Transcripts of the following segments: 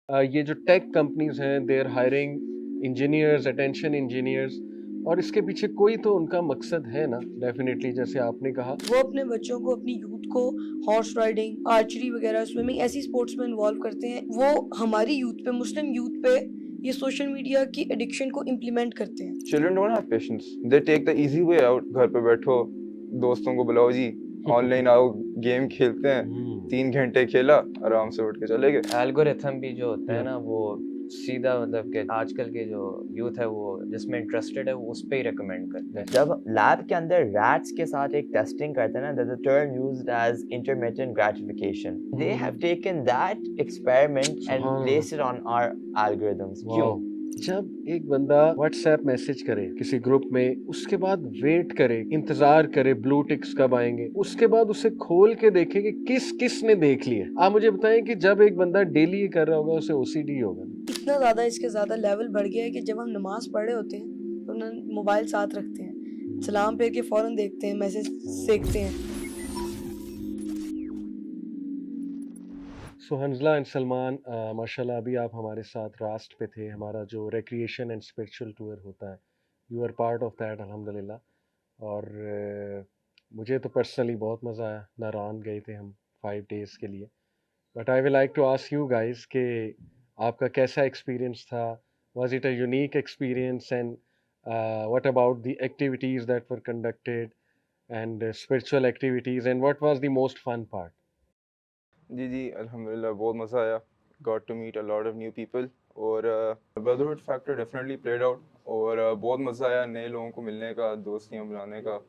ये जो tech companies हैं they are hiring engineers, attention engineers, और इसके पीछे कोई तो उनका मकसद है ना, डेफिनेटली, जैसे आपने कहा। वो अपने बच्चों को, अपनी यूथ को हॉर्स राइडिंग, आर्चरी वगैरह, स्विमिंग ऐसी स्पोर्ट्स में इन्वॉल्व करते हैं। वो हमारी यूथ पे, मुस्लिम यूथ पे ये सोशल मीडिया की एडिक्शन को इम्प्लीमेंट करते हैं। Children don't have patience. They take the easy way out. घर पे बैठो, दोस्तों को बुलाओ जी, ऑनलाइन आओ, गेम खेलते हैं, 3 घंटे खेला, आराम से उठ के चले गए। एल्गोरिथम भी जो होता है Yeah. ना, वो सीधा मतलब कि आजकल के जो यूथ है वो जिसमें इंटरेस्टेड है वो उस पे ही रिकमेंड करते हैं। जब लैब के अंदर रैट्स के साथ एक टेस्टिंग करते हैं ना, there's a term used as intermittent gratification. They have taken that experiment and placed it on our algorithms. क्यों? जब एक बंदा व्हाट्सएप मैसेज करे किसी ग्रुप में, उसके बाद वेट करे, इंतजार करे ब्लू टिक्स कब आएंगे, उसके बाद उसे खोल के देखे कि किस किस ने देख लिया। आप मुझे बताएं कि जब एक बंदा डेली ये कर रहा होगा उसे ओसीडी होगा। इतना ज़्यादा इसके ज़्यादा लेवल बढ़ गया है कि जब हम नमाज पढ़ रहे होते हैं तो उन्हें मोबाइल साथ रखते हैं, सलाम फेर के फ़ौरन देखते हैं, मैसेज देखते हैं। सो हंजला एंड सलमान, माशाल्लाह अभी आप हमारे साथ रास्ट पे थे, हमारा जो रिक्रिएशन एंड स्पिरिचुअल टूर होता है, you are part of that अल्हम्दुलिल्लाह। और मुझे तो पर्सनली बहुत मज़ा आया। नारान गए थे हम 5 डेज़ के लिए। But I will like to ask you guys कि आपका कैसा एक्सपीरियंस था? Was it a unique experience? And what about the activities that were conducted and spiritual activities, and what was the most fun part? जी अल्हम्दुलिल्लाह बहुत मज़ा आया। Got to meet a lot of new people और brotherhood factor definitely played out और बहुत मज़ा आया नए लोगों को मिलने का, दोस्तियाँ बनाने का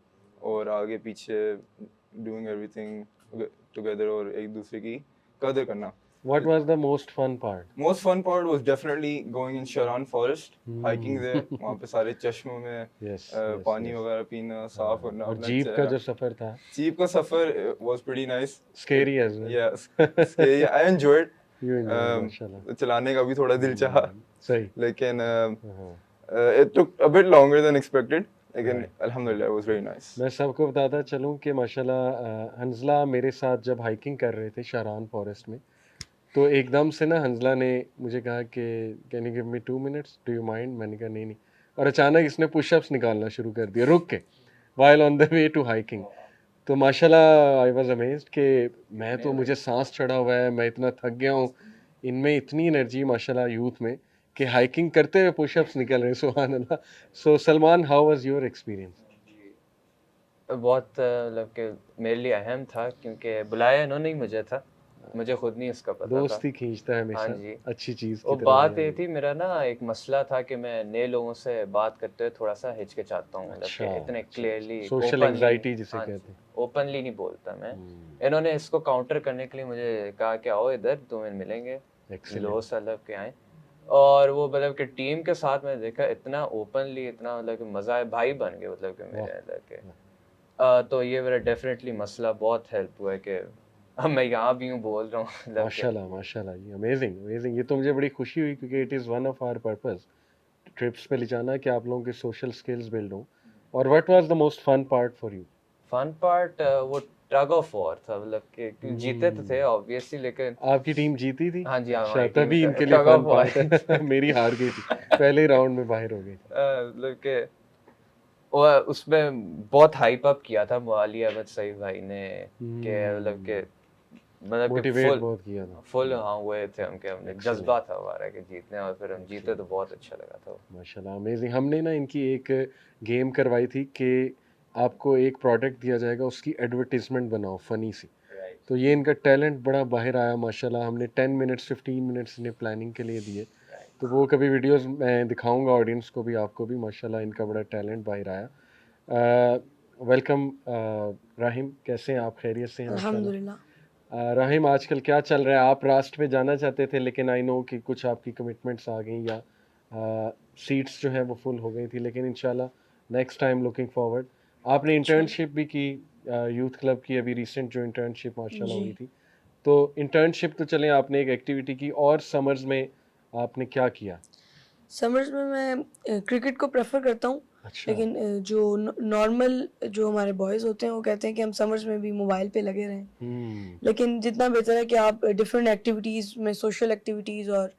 और आगे पीछे doing everything together और एक दूसरे की कदर करना। What was the most fun part? Most fun part was definitely going in Sharan forest, hiking there, वहाँ पे सारे चश्मों में Yes, पानी yes. वगैरह पीना, साफ करना और अपना जीप का चेहरा। जो सफ़र था, जीप का सफ़र was pretty nice. scary as well. Yeah, scary. I enjoyed. You enjoyed, माशाल्लाह। चलाने का भी थोड़ा दिल चाहा, सही। लेकिन हाँ। it took a bit longer than expected. लेकिन अल्हम्दुलिल्लाह it was very nice. मैं सबको बताता चलूँ कि माशाल्लाह हंजला मेरे साथ जब हाइकिंग कर रहे थे शारान फॉरेस्ट में, तो एकदम से ना हंजला ने मुझे कहा कि can you give me 2 minutes, do you mind? मैंने कहा नहीं नहीं। और अचानक इसने पुशअप्स निकालना शुरू कर दिया रुक के, while on the way to hiking. तो माशाल्लाह आई वाज अमेज्ड कि मैं तो, मुझे सांस चढ़ा हुआ है, मैं इतना थक गया हूँ, इनमें इतनी एनर्जी माशाल्लाह यूथ में कि हाइकिंग करते हुए पुशअप्स निकल रहे हैं, सुभान अल्लाह। So Salman, how was your experience? बहुत मतलब कि मेरे लिए अहम था क्योंकि बुलाया इन्होंने ही मुझे था, मुझे खुद नहीं इसका पता था। दोस्ती खींचता है हमेशा। हाँ जी। अच्छी चीज़ की वो तरह बात जाना। ये थी, मेरा ना एक मसला था कि मैं नए लोगों से बात करते हुए थोड़ा सा हिचकिचाता हूँ, मतलब अच्छा, कि इतने क्लियरली सोशल एंजाइटी जिसे कहते हैं। ओपनली नहीं बोलता मैं। इन्होंने इसको काउंटर करने के लिए मुझे कहा कि आओ इधर, तुम्हें मिलेंगे, लो सलब के आए। और वो मतलब कि टीम के साथ मैंने देखा इतना ओपनली, इतना मतलब कि मज़ा है, भाई बन गए मतलब कि मेरे मतलब के। तो ये मेरा डेफिनेटली मसला बहुत हेल्प हुआ है कि अब मैं यहाँ भी हूँ बोल रहा हूँ मतलब कि। माशाल्लाह माशाल्लाह, ये अमेजिंग अमेजिंग। ये तो मुझे बड़ी खुशी हुई क्योंकि it is one of our purpose trips पे ले जाना, कि आप लोगों के सोशल स्किल्स बिल्ड हो। और what was the most fun part for you? Fun part वो टग ऑफ वॉर था, मतलब कि जीते तो थे ऑब्वियसली, लेकिन आपकी टीम जीती थी? हाँ जी, हाँ, अच्छा, हमारी टीम तभी का इनके लिए tug of fun war। Part है। मेरी हार गई थी, पहले राउंड में बाहर हो गई थी। मतलब कि वो उसमें बहुत हाइप अप किया था मौली अहमद सईद भाई ने, कि मतलब कि मोटिवेट फुल बहुत किया था। फुल हाँ हुए थे हम, के हमने जज्बा था हमारा कि जीतने, और फिर हम जीते तो बहुत अच्छा लगा था। माशाल्लाह अमेजिंग। हमने ना इनकी एक गेम करवाई थी कि आपको एक प्रोडक्ट दिया जाएगा, उसकी एडवर्टीजमेंट बनाओ फनी सी। तो ये इनका टैलेंट बड़ा बाहर आया माशाल्लाह। हमने 10 मिनट्स 15 मिनट्स इन्हें प्लानिंग के लिए दिए, तो वो कभी वीडियोस मैं दिखाऊंगा ऑडियंस को भी, आपको भी। माशाल्लाह इनका बड़ा टैलेंट बाहर आया। वेलकम राहिम, कैसे हैं आप? खैरियत से हैं? अल्हम्दुलिल्लाह। राहिम, आजकल क्या चल रहा है? आप राष्ट्र पे जाना चाहते थे, लेकिन आई नो कि कुछ आपकी कमिटमेंट्स आ गई, या सीट्स जो है वो फुल हो गई थी, लेकिन इंशाल्लाह नेक्स्ट टाइम लुकिंग फॉरवर्ड। आपने इंटर्नशिप भी की यूथ क्लब की, अभी रिसेंट जो इंटर्नशिप माशाल्लाह हुई थी। तो इंटर्नशिप तो चलें, आपने एक एक्टिविटी की, और समर्स में आपने क्या किया? समर्स में मैं क्रिकेट को प्रेफर करता हूँ। अच्छा लेकिन जो नॉर्मल जो हमारे बॉयज़ होते हैं वो कहते हैं कि हम समर्स में भी मोबाइल पे लगे रहें, लेकिन जितना बेहतर है कि आप डिफरेंट एक्टिविटीज़ में, सोशल एक्टिविटीज़ और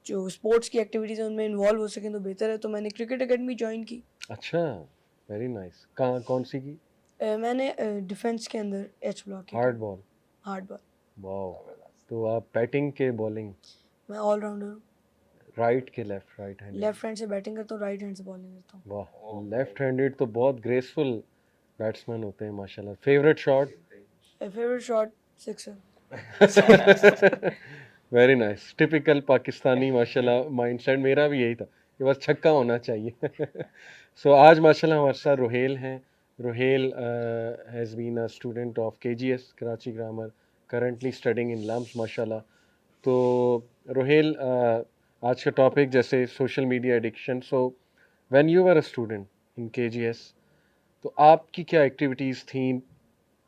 जो स्पोर्ट्स की एक्टिविटीज़ हैं उनमें इन्वॉल्व हो सकें तो बेहतर है। तो मैंने क्रिकेट एकेडमी ज्वाइन की। अच्छा वेरी नाइस। कहाँ कौन सी की? मैंने डिफेंस के अंदर एच ब्लॉक की hard ball. Hard ball. Wow. तो आप बैटिंग के बॉलिंग? मैं ऑलराउंडर हूँ, राइट के left, right handed? Left hand से बैटिंग करता हूँ, राइट हैंड से बॉलिंग करता हूँ। वाह, लेफ्ट हैंडेड तो बहुत ग्रेसफुल बैट्समैन होते हैं माशाल्लाह। Favourite shot? Favourite shot sixer. Very nice. Typical Pakistani माशाल्लाह माइंडसेट। मेरा भी यही था कि बस छक्का होना चाहिए। सो आज माशाल्लाह हमारे साथ रोहेल हैं। Rohail has been a student of KGS Karachi grammar, currently studying in LUMS माशाल्लाह। तो रोहेल आज का टॉपिक जैसे social media addiction. So when you were a student in KGS तो आपकी क्या एक्टिविटीज़ थी?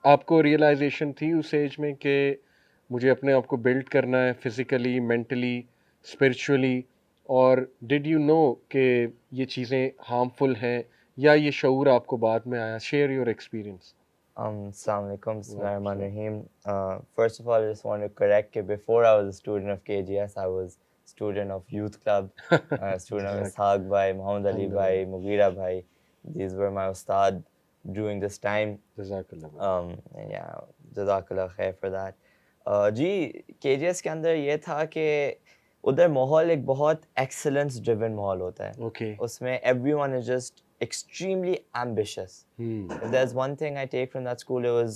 आपको रियलाइजेशन थी उस एज में कि मुझे अपने आप को बिल्ड करना है फिज़िकली, मेंटली, स्पिरिचुअली, और डिड यू नो कि ये चीज़ें हार्मफुल हैं या ये शऊर आपको बाद में आया? Share your experience. Assalamu alaikum, Wow, Bismillahirrahmanirrahim. First of all, I just want to correct that before I was a student of KGS, I was student of youth club, student of Ishaq Bhai, Muhammad Ali Bhai, Mughira Bhai. These were my ustad during this time. जज़ाकल्लाह। Yeah, Jazakallah khair for that. जी KGS के अंदर ये था कि उधर माहौल एक बहुत excellence driven माहौल होता है। Okay. उसमें everyone is just extremely ambitious. If there's one thing I take from that school, it was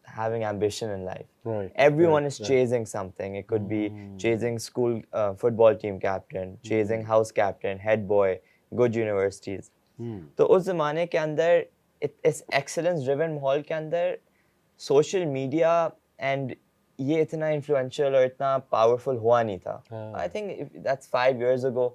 having ambition in life. Right. Everyone is chasing something. It could be chasing school football team captain, chasing house captain, head boy, good universities. तो उस ज़माने के अंदर इस excellence driven माहौल के अंदर social media and ये इतना influential और इतना powerful हुआ नहीं था. I think that's 5 years ago.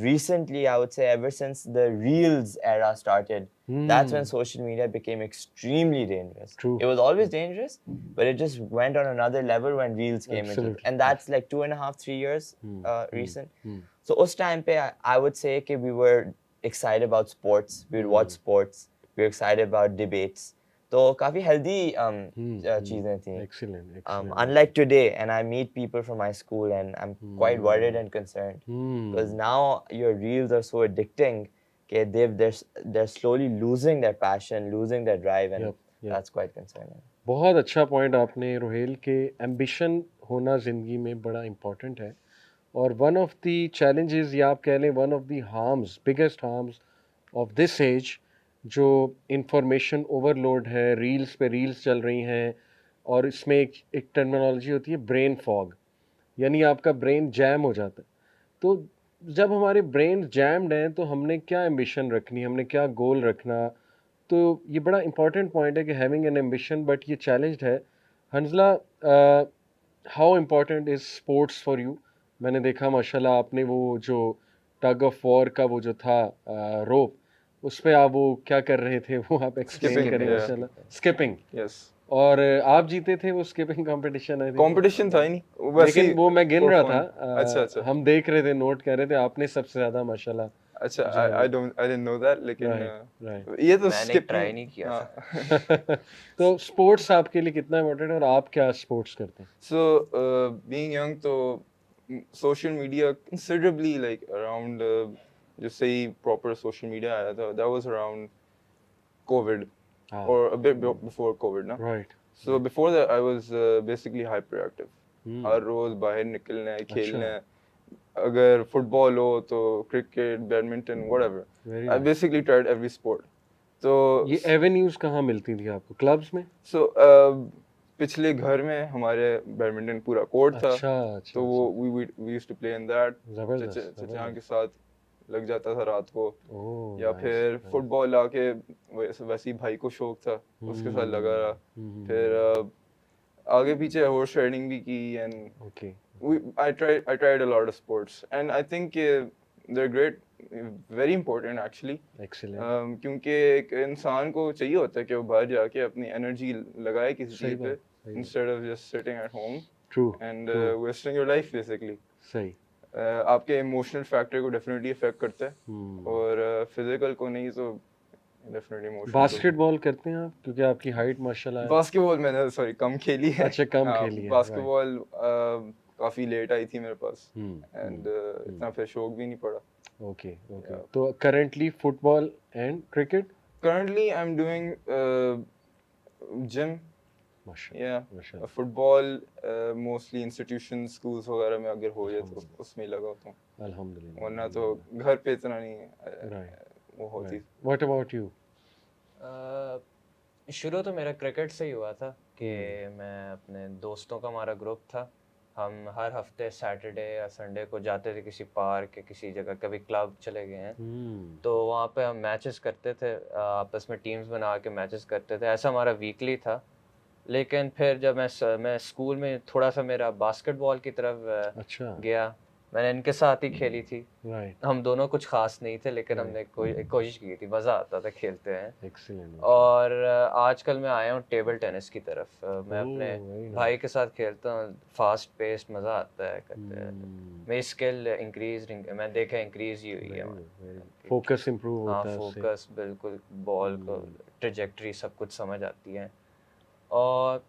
Recently, I would say ever since the Reels era started, that's when social media became extremely dangerous. True. It was always dangerous, but it just went on another level when Reels came into it. And that's like 2.5, 3 years recent. So उस time पे I would say कि we were excited about sports, we would watch sports, we were excited about debates. तो काफी healthy चीजें थी. Excellent. Unlike today, and I meet people from my school, and I'm quite worried and concerned because now your reels are so addicting. Okay, they're slowly losing their passion, losing their drive, and that's quite concerning. बहुत अच्छा point आपने रोहेल के ambition होना ज़िंदगी में बड़ा important है, और वन ऑफ द चैलेंजेस या आप कह लें one of the harms, biggest harms of this age, जो इंफॉर्मेशन ओवरलोड है, रील्स पे रील्स चल रही हैं, और इसमें एक टर्मिनोलॉजी होती है ब्रेन फॉग, यानी आपका ब्रेन जैम हो जाता है। तो जब हमारे ब्रेन जैम्ड हैं तो हमने क्या एम्बिशन रखनी, हमने क्या गोल रखना? तो ये बड़ा इंपॉर्टेंट पॉइंट है कि हैविंग एन एम्बिशन, बट ये चैलेंज्ड है। Hanzala, how important is sports for you? मैंने देखा माशाल्लाह आपने वो जो टग ऑफ वॉर का वो जो था रोप, उस पे आप वो क्या कर रहे थे वो आप एक्सप्लेन करें माशाल्लाह। स्किपिंग। यस। और आप जीते थे वो स्किपिंग कंपटीशन? कंपटीशन था ही नहीं, लेकिन वो मैं गिन रहा था। अच्छा। हम देख रहे थे, नोट कर रहे थे, आपने सबसे ज्यादा माशाल्लाह। अच्छा, I didn't know that, लेकिन right. ये तो मैंने ट्राई नहीं किया था। तो स्पोर्ट्स आपके लिए कितना इम्पोर्टेंट है और आप क्या स्पोर्ट्स करते हैं? So being young, तो social media considerably like around just say proper social media आया था, that was around COVID or a bit before COVID ना. Right. So before that I was basically hyperactive. हर रोज बाहर निकलना है, खेलना है, अगर फुटबॉल हो तो cricket, badminton, whatever. I basically tried every sport. तो ये एवेन्यूज कहाँ मिलती थी आपको? क्लब्स में? So पिछले घर में हमारे बैडमिंटन पूरा कोर्ट था। अच्छा। तो वो we used to play in that। चचा के साथ लग जाता था रात को। या फिर फुटबॉल आके वैसे भाई को शौक था, उसके साथ लगा रहा। फिर आगे पीछे हॉर्स राइडिंग भी की, and I tried a lot of sports, and I think they're great, very important actually. Excellent. क्योंकि एक इंसान को चाहिए होता है कि वो बाहर जाके अपनी एनर्जी लगाए किसी चीज पे, instead of just sitting at home. True. And wasting your life basically. सही। आपके इमोशनल फैक्टर को डेफिनेटली इफेक्ट करता है और फिजिकल को नहीं, तो डेफिनेटली इमोशनल। बास्केटबॉल करते हैं आप, क्योंकि आपकी हाइट माशाल्लाह है। बास्केटबॉल मैंने सॉरी कम खेली है। अच्छा, कम खेली है, बास्केटबॉल काफी लेट आई थी मेरे पास एंड इतना फिर शौक भी नहीं पड़ा। ओके ओके, तो currently football and cricket? Currently I am doing gym माशाल्लाह। फुटबॉल मोस्टली इंस्टीट्यूशन स्कूल्स वगैरह में अगर हो जाए तो उसमें लगा होता हूँ, अल्हम्दुलिल्लाह। वरना तो घर पे इतना नहीं वो होती। What about you? शुरू तो मेरा क्रिकेट से ही हुआ था कि मैं अपने दोस्तों का हमारा ग्रुप था, हम हर हफ्ते सैटरडे या संडे को जाते थे किसी पार्क या किसी जगह, कभी क्लब चले गए हैं, तो वहाँ पे हम मैचेस करते थे, आपस में टीम्स बना के मैचेस करते थे, ऐसा हमारा वीकली था। लेकिन फिर जब मैं स्कूल में थोड़ा सा मेरा बास्केटबॉल की तरफ अच्छा गया, मैंने इनके साथ ही खेली थी। राइट। हम दोनों कुछ खास नहीं थे, लेकिन हमने कोशिश की थी, मज़ा आता था खेलते हैं। एक्सीलेंट। और आजकल मैं आया हूँ टेबल टेनिस की तरफ, मैं अपने भाई के साथ खेलता हूँ, फास्ट पेस्ड, मज़ा आता है करते हैं। मेरी स्किल मैं देखा इंक्रीज ही हुई है, फोकस इंप्रूव होता है उससे। फोकस बिल्कुल, बॉल को ट्रेजेक्टरी सब कुछ समझ आती है। और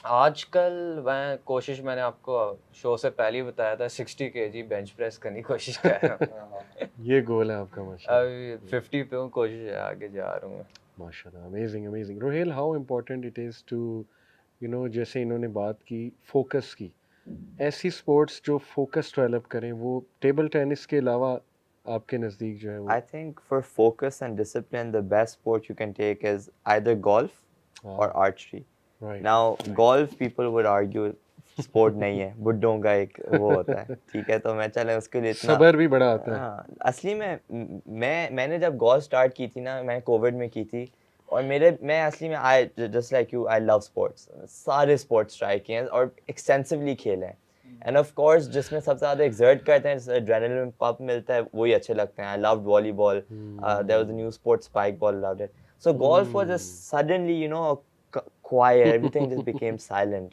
आजकल मैंने आपको शो से पहले ही बताया था 60 kg बेंच प्रेस करने की कोशिश कर रहा हूँ। ये गोल है आपका माशाल्लाह। अभी 50 पे हूँ, कोशिश है, आगे जा रहा हूँ। माशाल्लाह, amazing amazing. Rohail, how important it is to जैसे इन्होंने बात की फोकस की, ऐसी स्पोर्ट्स जो फोकस डेवलप करें, वो टेबल टेनिस के अलावा आपके नज़दीक जो है वो? I think for focus and discipline, the best sport you can take is either golf or archery. Right. Now, golf people would argue sport नहीं है, बुड्ढों का एक वो होता है, ठीक है, तो मैं चले उसके लिए इतना सबर भी बड़ा आता है। हाँ, असली में मैंने जब golf स्टार्ट की थी ना, मैं कोविड में की थी, और मैं असली में just like you, I love sports, सारे sports ट्राई किए हैं और extensively खेले हैं, and of course जिसमें सबसे ज़्यादा exert करते हैं, जिससे adrenaline pump मिलता है, वही अच्छे लगते हैं। I loved volleyball, there was a new sport, spike ball, loved it. So golf was just suddenly, quiet, everything just became silent.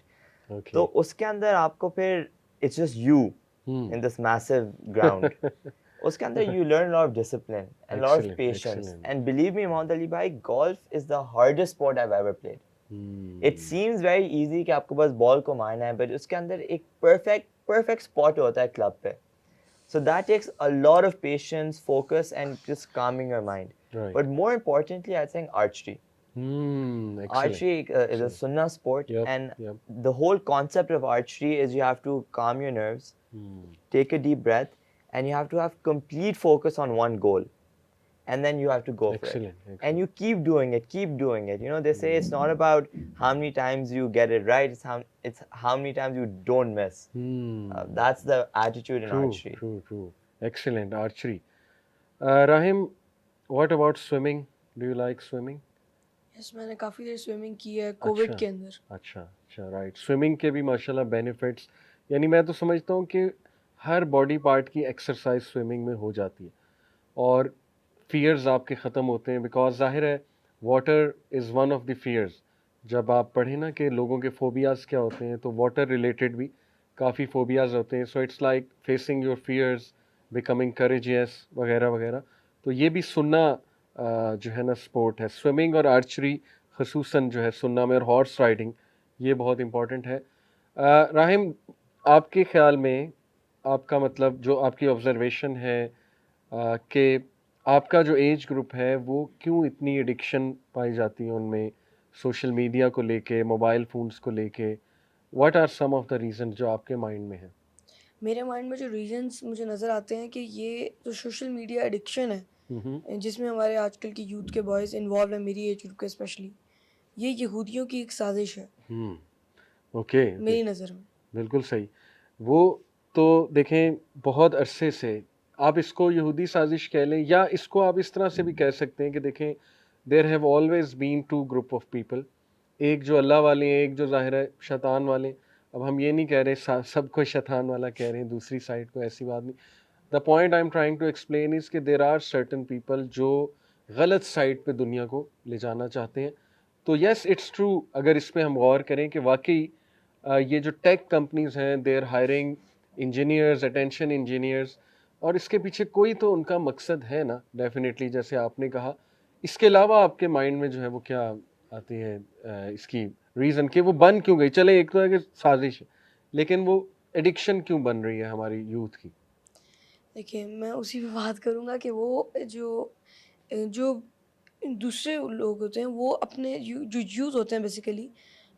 Okay. तो उसके अंदर आपको फिर it's just you in this massive ground. उसके अंदर you learn a lot of discipline and a lot of patience. And believe me, Mohammad Ali bhai, golf is the hardest sport I've ever played. It seems very easy कि आपको बस ball को मारना है, but उसके अंदर एक perfect spot होता है क्लब पे. So that takes a lot of patience, focus, and just calming your mind. Right. But more importantly, I think archery. Archery is a sunnah sport, and the whole concept of archery is you have to calm your nerves, take a deep breath, and you have to have complete focus on one goal, and then you have to go for it. And you keep doing it. They say it's not about how many times you get it right, it's how many times you don't miss. That's the attitude in archery. True. Excellent, archery. Rahim, what about swimming? Do you like swimming? Yes, मैंने काफ़ी देर swimming की है Covid के अंदर। अच्छा right. Swimming के भी माशाल्लाह बेनिफिट्स, यानी मैं तो समझता हूँ कि हर बॉडी पार्ट की एक्सरसाइज स्विमिंग में हो जाती है और फियर्स आपके ख़त्म होते हैं, बिकॉज जाहिर है water is one of the fears. जब आप पढ़ें ना कि लोगों के फोबियाज़ क्या होते हैं, तो वाटर रिलेटेड भी काफ़ी फोबियाज़ होते हैं। So it's like facing your fears, becoming courageous वगैरह वगैरह। तो ये भी सुनना जो है ना स्पोर्ट है, स्विमिंग और आर्चरी खसूसन जो है सुनना में, और हॉर्स राइडिंग, ये बहुत इम्पॉर्टेंट है। राहिम, आपके ख्याल में, आपका मतलब जो आपकी ऑब्जर्वेशन है कि आपका जो एज ग्रुप है वो क्यों इतनी एडिक्शन पाई जाती है उनमें, सोशल मीडिया को लेके, मोबाइल फ़ोन्स को लेके, what are some of the reason जो आपके माइंड में है? मेरे माइंड में जो रीजंस मुझे नज़र आते हैं कि ये जो सोशल मीडिया एडिक्शन है, जिसमें हमारे आजकल की यूथ के बॉयज़ इन्वॉल्व हैं, मेरी एज ग्रुप के स्पेशली, ये यहूदियों की एक साजिश है। ओके, मेरी नज़र में बिल्कुल सही। वो तो देखें बहुत अरसे से, आप इसको यहूदी साजिश कह लें या इसको आप इस तरह से भी कह सकते हैं कि देखें there have always been two group of people, एक जो अल्लाह वाले हैं, एक जो ज़ाहिर है शैतान वाले। अब हम ये नहीं कह रहे सबको शैतान वाला कह रहे हैं दूसरी साइड को, ऐसी बात नहीं। The point I am trying to explain is कि देर आर सर्टन पीपल जो गलत साइड पे दुनिया को ले जाना चाहते हैं। तो येस, इट्स ट्रू, अगर इस पर हम गौर करें कि वाकई ये जो टेक कंपनीज़ हैं, they are hiring engineers, attention engineers, और इसके पीछे कोई तो उनका मकसद है ना, डेफिनेटली, जैसे आपने कहा। इसके अलावा आपके माइंड में जो है वो क्या आती है इसकी रीज़न कि वो बन क्यों गई? चले एक तो है कि साजिश है, लेकिन वो एडिक्शन क्यों बन रही है हमारी यूथ की? देखिए, मैं उसी पे बात करूँगा कि वो जो दूसरे लोग होते हैं, वो अपने जो यूथ होते हैं बेसिकली,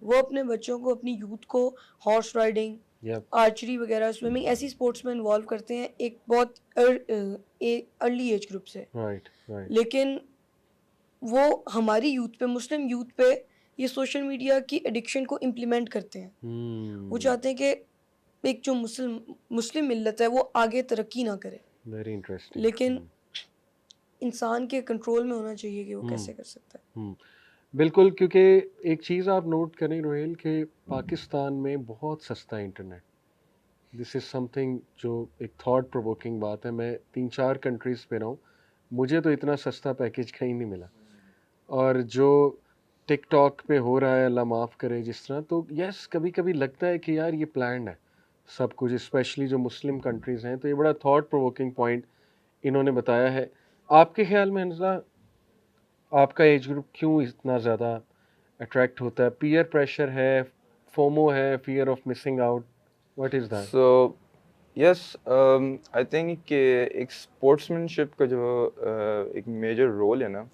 वो अपने बच्चों को, अपनी यूथ को हॉर्स राइडिंग, यप, आर्चरी वगैरह, स्विमिंग, ऐसी स्पोर्ट्स में इन्वॉल्व करते हैं एक बहुत अर्ली एज ग्रुप से। Right, right. लेकिन वो हमारी यूथ पे, मुस्लिम यूथ पे, ये सोशल मीडिया की एडिक्शन को इम्प्लीमेंट करते हैं। वो चाहते हैं कि एक जो मुस्लिम मिल्लत है वो आगे तरक्की ना करे, वेरी इंटरेस्टिंग। लेकिन इंसान के कंट्रोल में होना चाहिए कि वो कैसे कर सकता है। बिल्कुल, क्योंकि एक चीज़ आप नोट करें रोहेल कि पाकिस्तान में बहुत सस्ता है इंटरनेट। दिस इज़ समथिंग जो एक थॉट प्रोवोकिंग बात है। मैं 3-4 कंट्रीज़ पे रहा हूँ, मुझे तो इतना सस्ता पैकेज कहीं नहीं मिला। और जो टिकटॉक पे हो रहा है, अल्लाह माफ़ करे जिस तरह, तो यस, कभी-कभी लगता है कि यार ये प्लान्ड है सब कुछ, स्पेशली जो मुस्लिम कंट्रीज़ हैं। तो ये बड़ा थॉट प्रोवोकिंग पॉइंट इन्होंने बताया है। आपके ख़्याल में हंज़ला, आपका एज ग्रुप क्यों इतना ज़्यादा अट्रैक्ट होता है? पीयर प्रेशर है, फोमो है, fear of missing out, what is that? So yes, I think कि एक स्पोर्ट्समैनशिप का जो एक मेजर रोल है ना,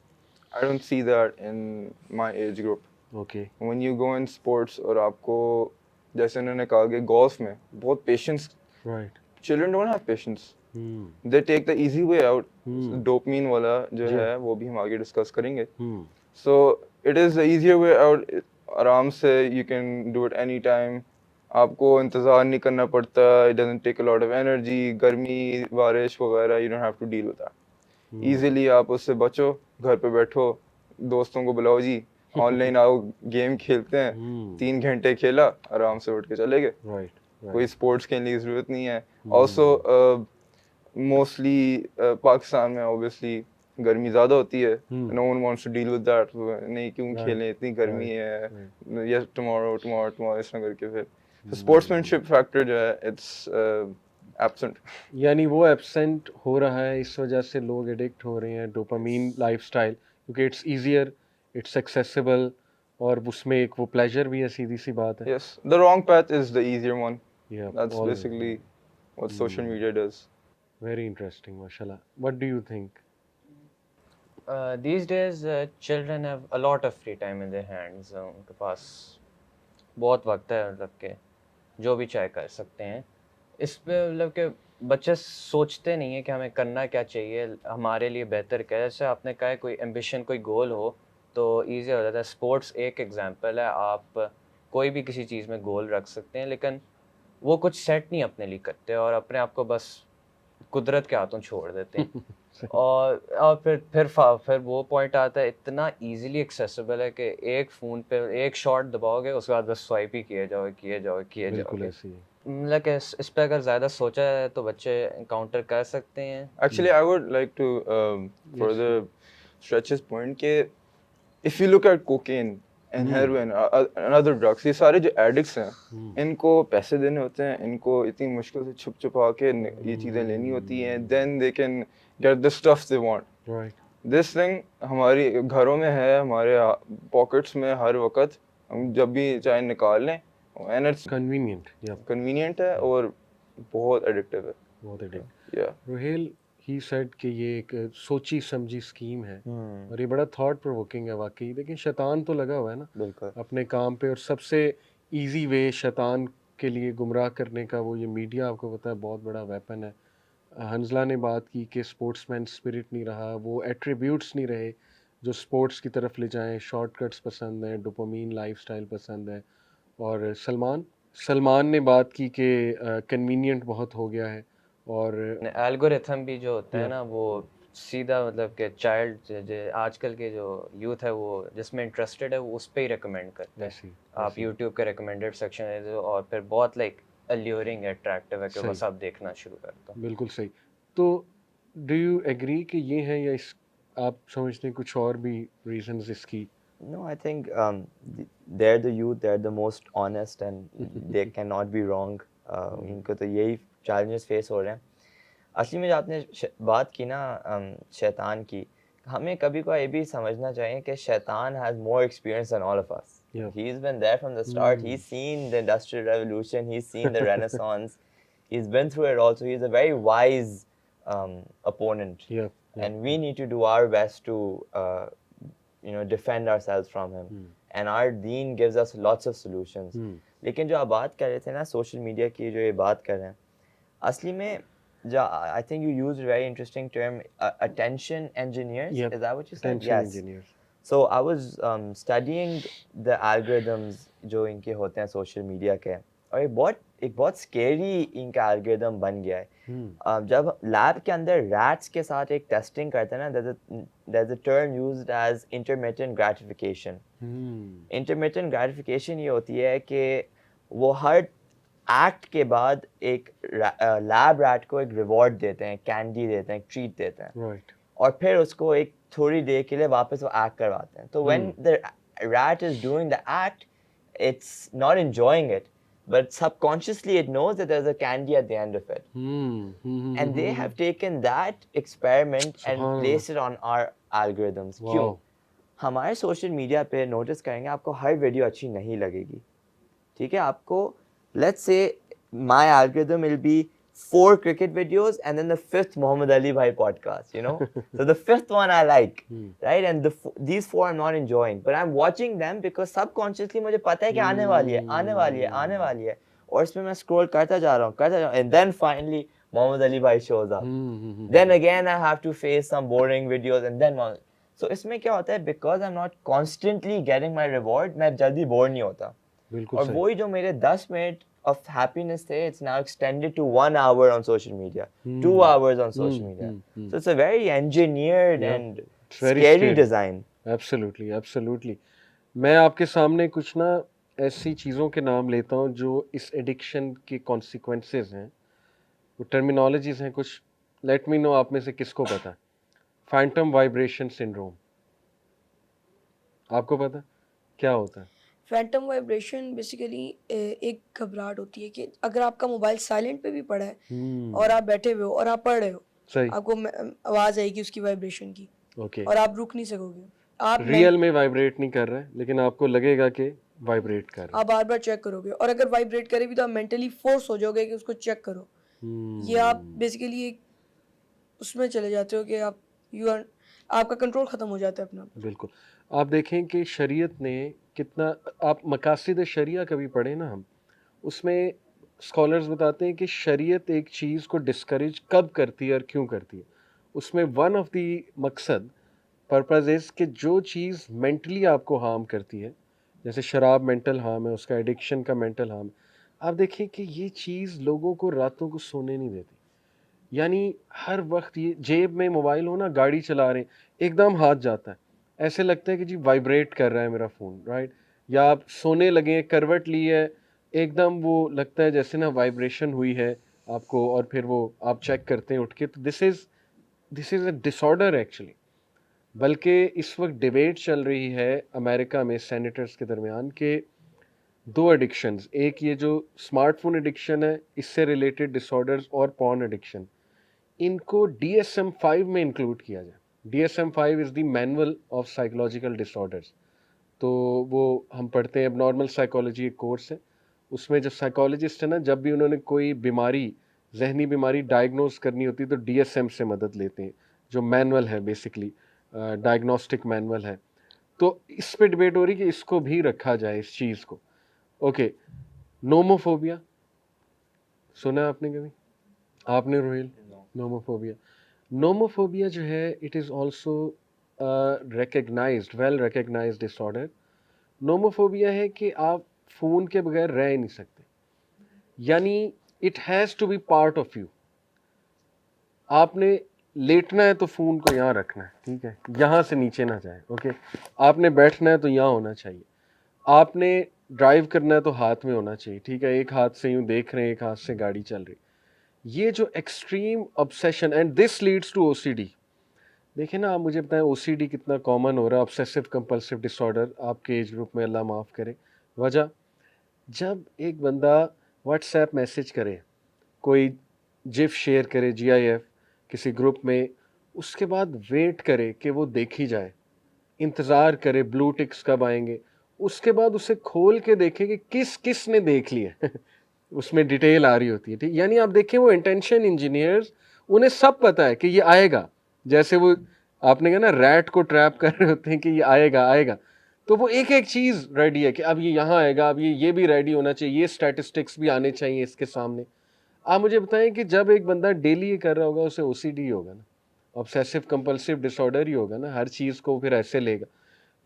I don't see that in my age group. Okay, when you go in sports, और आपको जैसे उन्होंने कहा कि गोल्फ में बहुत patience, right. Children don't have patience, hmm, they take the easy way out. Hmm, dopamine वाला जो जी, है वो भी हम आगे डिस्कस करेंगे। Hmm, so it is the easier way out. आराम से you can do it any time, आपको इंतज़ार नहीं करना पड़ता। It doesn't take a lot of energy, गर्मी बारिश वगैरह, you don't have to deal with that. Easily आप उससे बचो, घर पे बैठो, दोस्तों को बुलाओ जी, ऑनलाइन आओ, गेम खेलते हैं, 3 घंटे खेला, आराम से उठ के चले गए। राइट, कोई राइट, स्पोर्ट्स खेलने की ज़रूरत नहीं है। ऑल्सो मोस्टली पाकिस्तान में ऑब्वियसली गर्मी ज़्यादा होती है। No one wants to deal with that. नहीं, क्यों राइट, खेलें, इतनी गर्मी राइट, है, right. Yes tomorrow tomorrow tomorrow, इस तरह करके फिर स्पोर्ट्समैनशिप फैक्टर जो है, इट्स एब्सेंट। यानी वो एब्सेंट हो रहा है, इस वजह से लोग एडिक्ट हो रहे हैं डोपामीन लाइफस्टाइल, क्योंकि इट्स इजियर, इट्स एक्सेसिबल, और उसमें एक वो प्लेजर भी है, सीधी सी बात है। Yes, the wrong path is the easier one. या That's all, basically what social media does. Very interesting माशाल्लाह। What do you think? These days children have a lot of free time in their hands. उनके पास बहुत वक्त है, मतलब के जो भी चाहे कर सकते हैं। इस पे मतलब कि बच्चे सोचते नहीं है कि हमें करना क्या चाहिए, हमारे लिए बेहतर क्या है। जैसे आपने कहा है, कोई एम्बिशन, कोई गोल हो तो ईजी हो जाता है। स्पोर्ट्स एक एग्जांपल है। आप कोई भी किसी चीज़ में गोल रख सकते हैं, लेकिन वो कुछ सेट नहीं अपने लिए करते और अपने आप को बस कुदरत के हाथों छोड़ देते हैं। और फिर वो पॉइंट आता है, इतना इजीली एक्सेसिबल है कि एक फ़ोन पे एक शॉट दबाओगे, उसके बाद बस स्वाइप ही किए जाओगे। बिल्कुल ऐसी है। मतलब कि इस पे अगर ज़्यादा सोचा जाए तो बच्चे काउंटर कर सकते हैं। Actually, I would like to further stretch his point कि if you look at cocaine and heroin and other drugs, ये सारे जो addicts हैं, इनको पैसे देने होते हैं, इनको इतनी मुश्किल से छुप छुपा के ये चीज़ें लेनी होती हैं, then they can get the stuff they want. Right, This thing हमारी घरों में है, हमारे पॉकेट्स में हर वक्त, हम जब भी चाहे निकाल लें, and it's कन्वीनियंट, या convenient है और बहुत addictive है। बहुत addict. Yeah. Rohel, he said कि ये एक सोची समझी स्कीम है, और ये बड़ा थॉट प्रोवोकिंग है वाकई, लेकिन शैतान तो लगा हुआ है ना बिल्कुल। अपने काम पे, और सबसे इजी वे शैतान के लिए गुमराह करने का वो ये मीडिया, आपको पता है, बहुत बड़ा वेपन है। हंजला ने बात की कि स्पोर्ट्समैन स्पिरिट नहीं रहा, वो एट्रीब्यूट्स नहीं रहे जो स्पोर्ट्स की तरफ ले जाएं, शॉर्टकट्स पसंद है, डोपामीन लाइफस्टाइल पसंद है। और सलमान ने बात की कि कन्वीनियंट बहुत हो गया है, और एल्गोरिथम भी जो होता है Yeah. ना, वो सीधा मतलब कि चाइल्ड आजकल के जो यूथ है वो जिसमें इंटरेस्टेड है वो उस पे ही रिकमेंड करते हैं। ऐसी आप यूट्यूब के रिकमेंडेड सेक्शन है जो, और फिर बहुत लाइक अल्यूरिंग है, अट्रैक्टिव है कि सही। बस आप देखना शुरू कर दो। बिल्कुल सही। तो डू यू एग्री कि ये है, या इस आप समझते हैं कुछ और भी रीजंस इसकी? No, I think they're the youth, they're the most honest, and they cannot be wrong. इनको तो यही चैलेंजेस फेस हो रहे हैं। असली में जो आपने बात की ना शैतान की, हमें कभी को ये भी समझना चाहिए कि शैतान has more experience than all of us. He's been there from the start. He's seen the Industrial Revolution. He's seen the Renaissance. He's been through it all. So he's a very wise opponent. And we need to do our best to, defend ourselves from him. And our Deen gives us lots of solutions. लेकिन जो आप बात कर रहे थे ना social media की, जो ये बात कर रहे हैं, असली में जो I think you used a very interesting term, attention engineers. Is that what you said? Attention engineers. So I was studying the algorithms जो इनके होते हैं सोशल मीडिया के, और एक बहुत स्केरी इनका एल्गोरिदम बन गया है। जब लैब के अंदर रैट्स के साथ एक टेस्टिंग करते हैं ना, there's a term used as intermittent gratification. Intermittent gratification ये होती है कि वो हर एक्ट के बाद एक लैब रैट को एक रिवॉर्ड देते हैं, कैंडी देते हैं, एक ट्रीट देते हैं, और फिर उसको एक थोड़ी देर के लिए वापस वो एक्ट करवाते हैं। तो when the rat is doing the act, it's not enjoying it, but subconsciously it knows that there's a candy at the end of it. And they have taken that experiment and placed it on our algorithms. क्यों? हमारे social media पे notice करेंगे आपको हर video अच्छी नहीं लगेगी, ठीक है? आपको let's say my algorithm will be 4 cricket videos and then the 5th Muhammad Ali Bhai podcast, So the 5th one I like, right? And these 4 I'm not enjoying, but I'm watching them because subconsciously मुझे पता है कि आने वाली है, और इसमें मैं scroll करता जा रहा हूँ, and then finally Muhammad Ali Bhai shows up. Then again I have to face some boring videos, and then so इसमें क्या होता है, because I'm not constantly getting my reward, मैं जल्दी बोर नहीं होता। और वही जो मेरे 10 मिनट of happiness थे, it's now extended to 1 hour on social media, 2 hours on social media. So it's a very engineered and scary design. Absolutely. मैं आपके सामने कुछ ना ऐसी चीज़ों के नाम लेता हूँ जो इस एडिक्शन के कॉन्सिक्वेंसेस हैं, वो टर्मिनोलॉजीज हैं कुछ, लेट मी नो आप में से किसको पता है। फैंटम वाइब्रेशन सिंड्रोम, आपको पता क्या होता है? फैंटम वाइब्रेशन बेसिकली एक घबराहट होती है कि अगर आपका मोबाइल साइलेंट पे भी पड़ा है और आप बैठे हुए हो और आप पढ़ रहे हो, आपको आवाज आएगी उसकी वाइब्रेशन की, और आप रुक नहीं सकोगे। आप रियल में वाइब्रेट नहीं कर रहे हैं, लेकिन आपको लगेगा कि वाइब्रेट कर रहा है। आप बार बार चेक करोगे, और अगर वाइब्रेट करे भी तो आप मेंटली फोर्स हो जाओगे कि उसको चेक करो। ये आप बेसिकली एक उसमें चले जाते हो कि आप आपका कंट्रोल खत्म हो जाता है अपना। बिल्कुल। आप देखें कि शरीयत ने कितना, आप मकासिद शरिया कभी पढ़े ना हम, उसमें स्कॉलर्स बताते हैं कि शरीयत एक चीज़ को डिस्करेज कब करती है और क्यों करती है। उसमें वन ऑफ दी मकसद पर्पज़ इज़ कि जो चीज़ मेंटली आपको हार्म करती है, जैसे शराब मेंटल हार्म है, उसका एडिक्शन का मेंटल हार्म, आप देखें कि ये चीज़ लोगों को रातों को सोने नहीं देती। यानी हर वक्त ये जेब में मोबाइल हो ना, गाड़ी चला रहे हैं, एकदम हाथ जाता है, ऐसे लगता है कि जी वाइब्रेट कर रहा है मेरा फ़ोन, राइट? या आप सोने लगे, करवट ली है, एकदम वो लगता है जैसे ना वाइब्रेशन हुई है आपको, और फिर वो आप चेक करते हैं उठ के। तो this is a disorder actually. बल्कि इस वक्त डिबेट चल रही है अमेरिका में सेनेटर्स के दरमियान के 2 एडिक्शंस, एक ये जो स्मार्टफोन एडिक्शन है, इससे रिलेटेड डिसऑर्डर्स, और पॉर्न एडिक्शन, इनको DSM-5 में इंक्लूड किया जाए। DSM-5 is the manual of psychological disorders. तो वो हम पढ़ते हैं, एबनॉर्मल साइकोलॉजी एक कोर्स है, उसमें जो साइकोलॉजिस्ट है ना, जब भी उन्होंने कोई बीमारी, जहनी बीमारी डायग्नोस करनी होती है तो DSM से मदद लेते हैं, जो मैनुअल है बेसिकली, डायग्नोस्टिक मैनुअल है। तो इस पे डिबेट हो रही कि इसको भी रखा जाए, इस चीज़ को। ओके, नोमोफोबिया सुना आपने कभी? आपने रोहिल? नोमोफोबिया जो है, it is also well recognised disorder. Nomophobia है कि आप फ़ोन के बगैर रह ही नहीं सकते, यानी it has to be part of you. आपने लेटना है तो फ़ोन को यहाँ रखना है, ठीक है, यहाँ से नीचे ना जाए, ओके। आपने बैठना है तो यहाँ होना चाहिए। आपने ड्राइव करना है तो हाथ में होना चाहिए, ठीक है, एक हाथ से यूँ देख रहे हैं, एक हाथ से गाड़ी चल रही। ये जो extreme obsession, and this leads to OCD। देखें ना, आप मुझे बताएं OCD कितना कॉमन हो रहा है, ऑब्सेसिव कंपल्सिव डिसऑर्डर, आपके एज ग्रुप में, अल्लाह माफ़ करे। वजह, जब एक बंदा व्हाट्सएप मैसेज करे, कोई जिफ शेयर करे GIF किसी ग्रुप में, उसके बाद वेट करे कि वो देखी जाए, इंतज़ार करे ब्लू टिक्स कब आएंगे, उसके बाद उसे खोल के देखे कि किस किस ने देख लिया उसमें डिटेल आ रही होती है, ठीक। यानी आप देखें वो इंटेंशन इंजीनियर्स, उन्हें सब पता है कि ये आएगा, जैसे वो आपने कहा ना रैट को ट्रैप कर रहे होते हैं कि ये आएगा आएगा, तो वो एक एक चीज़ रेडी है कि अब ये यहाँ आएगा, अब ये भी रेडी होना चाहिए, ये स्टैटिस्टिक्स भी आने चाहिए इसके सामने। आप मुझे बताएं कि जब एक बंदा डेली ये कर रहा होगा उसे OCD होगा ना, ऑब्सेसिव कंपल्सिव डिसऑर्डर ही होगा ना, हर चीज़ को फिर ऐसे लेगा।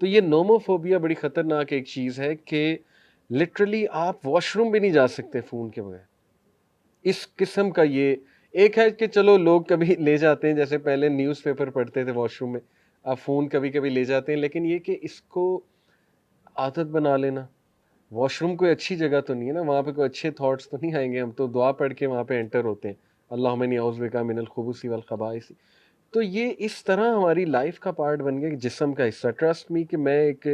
तो ये नोमोफोबिया बड़ी ख़तरनाक एक चीज़ है कि लिटरली आप वॉशरूम भी नहीं जा सकते फ़ोन के बगैर। इस किस्म का ये एक है कि चलो लोग कभी ले जाते हैं, जैसे पहले न्यूज़पेपर पढ़ते थे वॉशरूम में, आप फ़ोन कभी कभी ले जाते हैं, लेकिन ये कि इसको आदत बना लेना। वॉशरूम कोई अच्छी जगह तो नहीं है ना, वहाँ पे कोई अच्छे थॉट्स तो नहीं आएंगे, हम तो दुआ पढ़ के वहाँ पे एंटर होते हैं, अल्लाहुम्मा इन्नी औज़ु बिका मिनल खुबूसी वल खबाइसी। तो ये इस तरह हमारी लाइफ का पार्ट बन गया, जिस्म का हिस्सा। ट्रस्ट मी कि मैं एक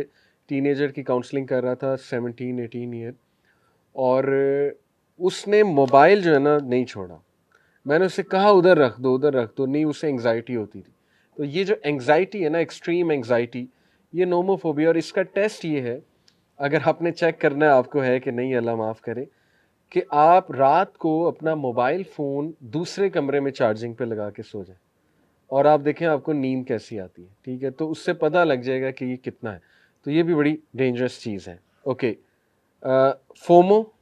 टीनेजर की काउंसलिंग कर रहा था 17-18 ईयर, और उसने मोबाइल जो है ना नहीं छोड़ा। मैंने उससे कहा उधर रख दो उधर रख दो, नहीं, उसे एंग्जाइटी होती थी। तो ये जो एंग्जाइटी है ना, एक्सट्रीम एंग्जाइटी, ये नोमोफोबिया। और इसका टेस्ट ये है, अगर आपने चेक करना है आपको है कि नहीं, अल्लाह माफ़ करे, कि आप रात को अपना मोबाइल फ़ोन दूसरे कमरे में चार्जिंग पे लगा के सो जाए, और आप देखें आपको नींद कैसी आती है, ठीक है। तो उससे पता लग जाएगा कि ये कितना है। तो ये भी बड़ी डेंजरस चीज़ है। ओके, फोमो,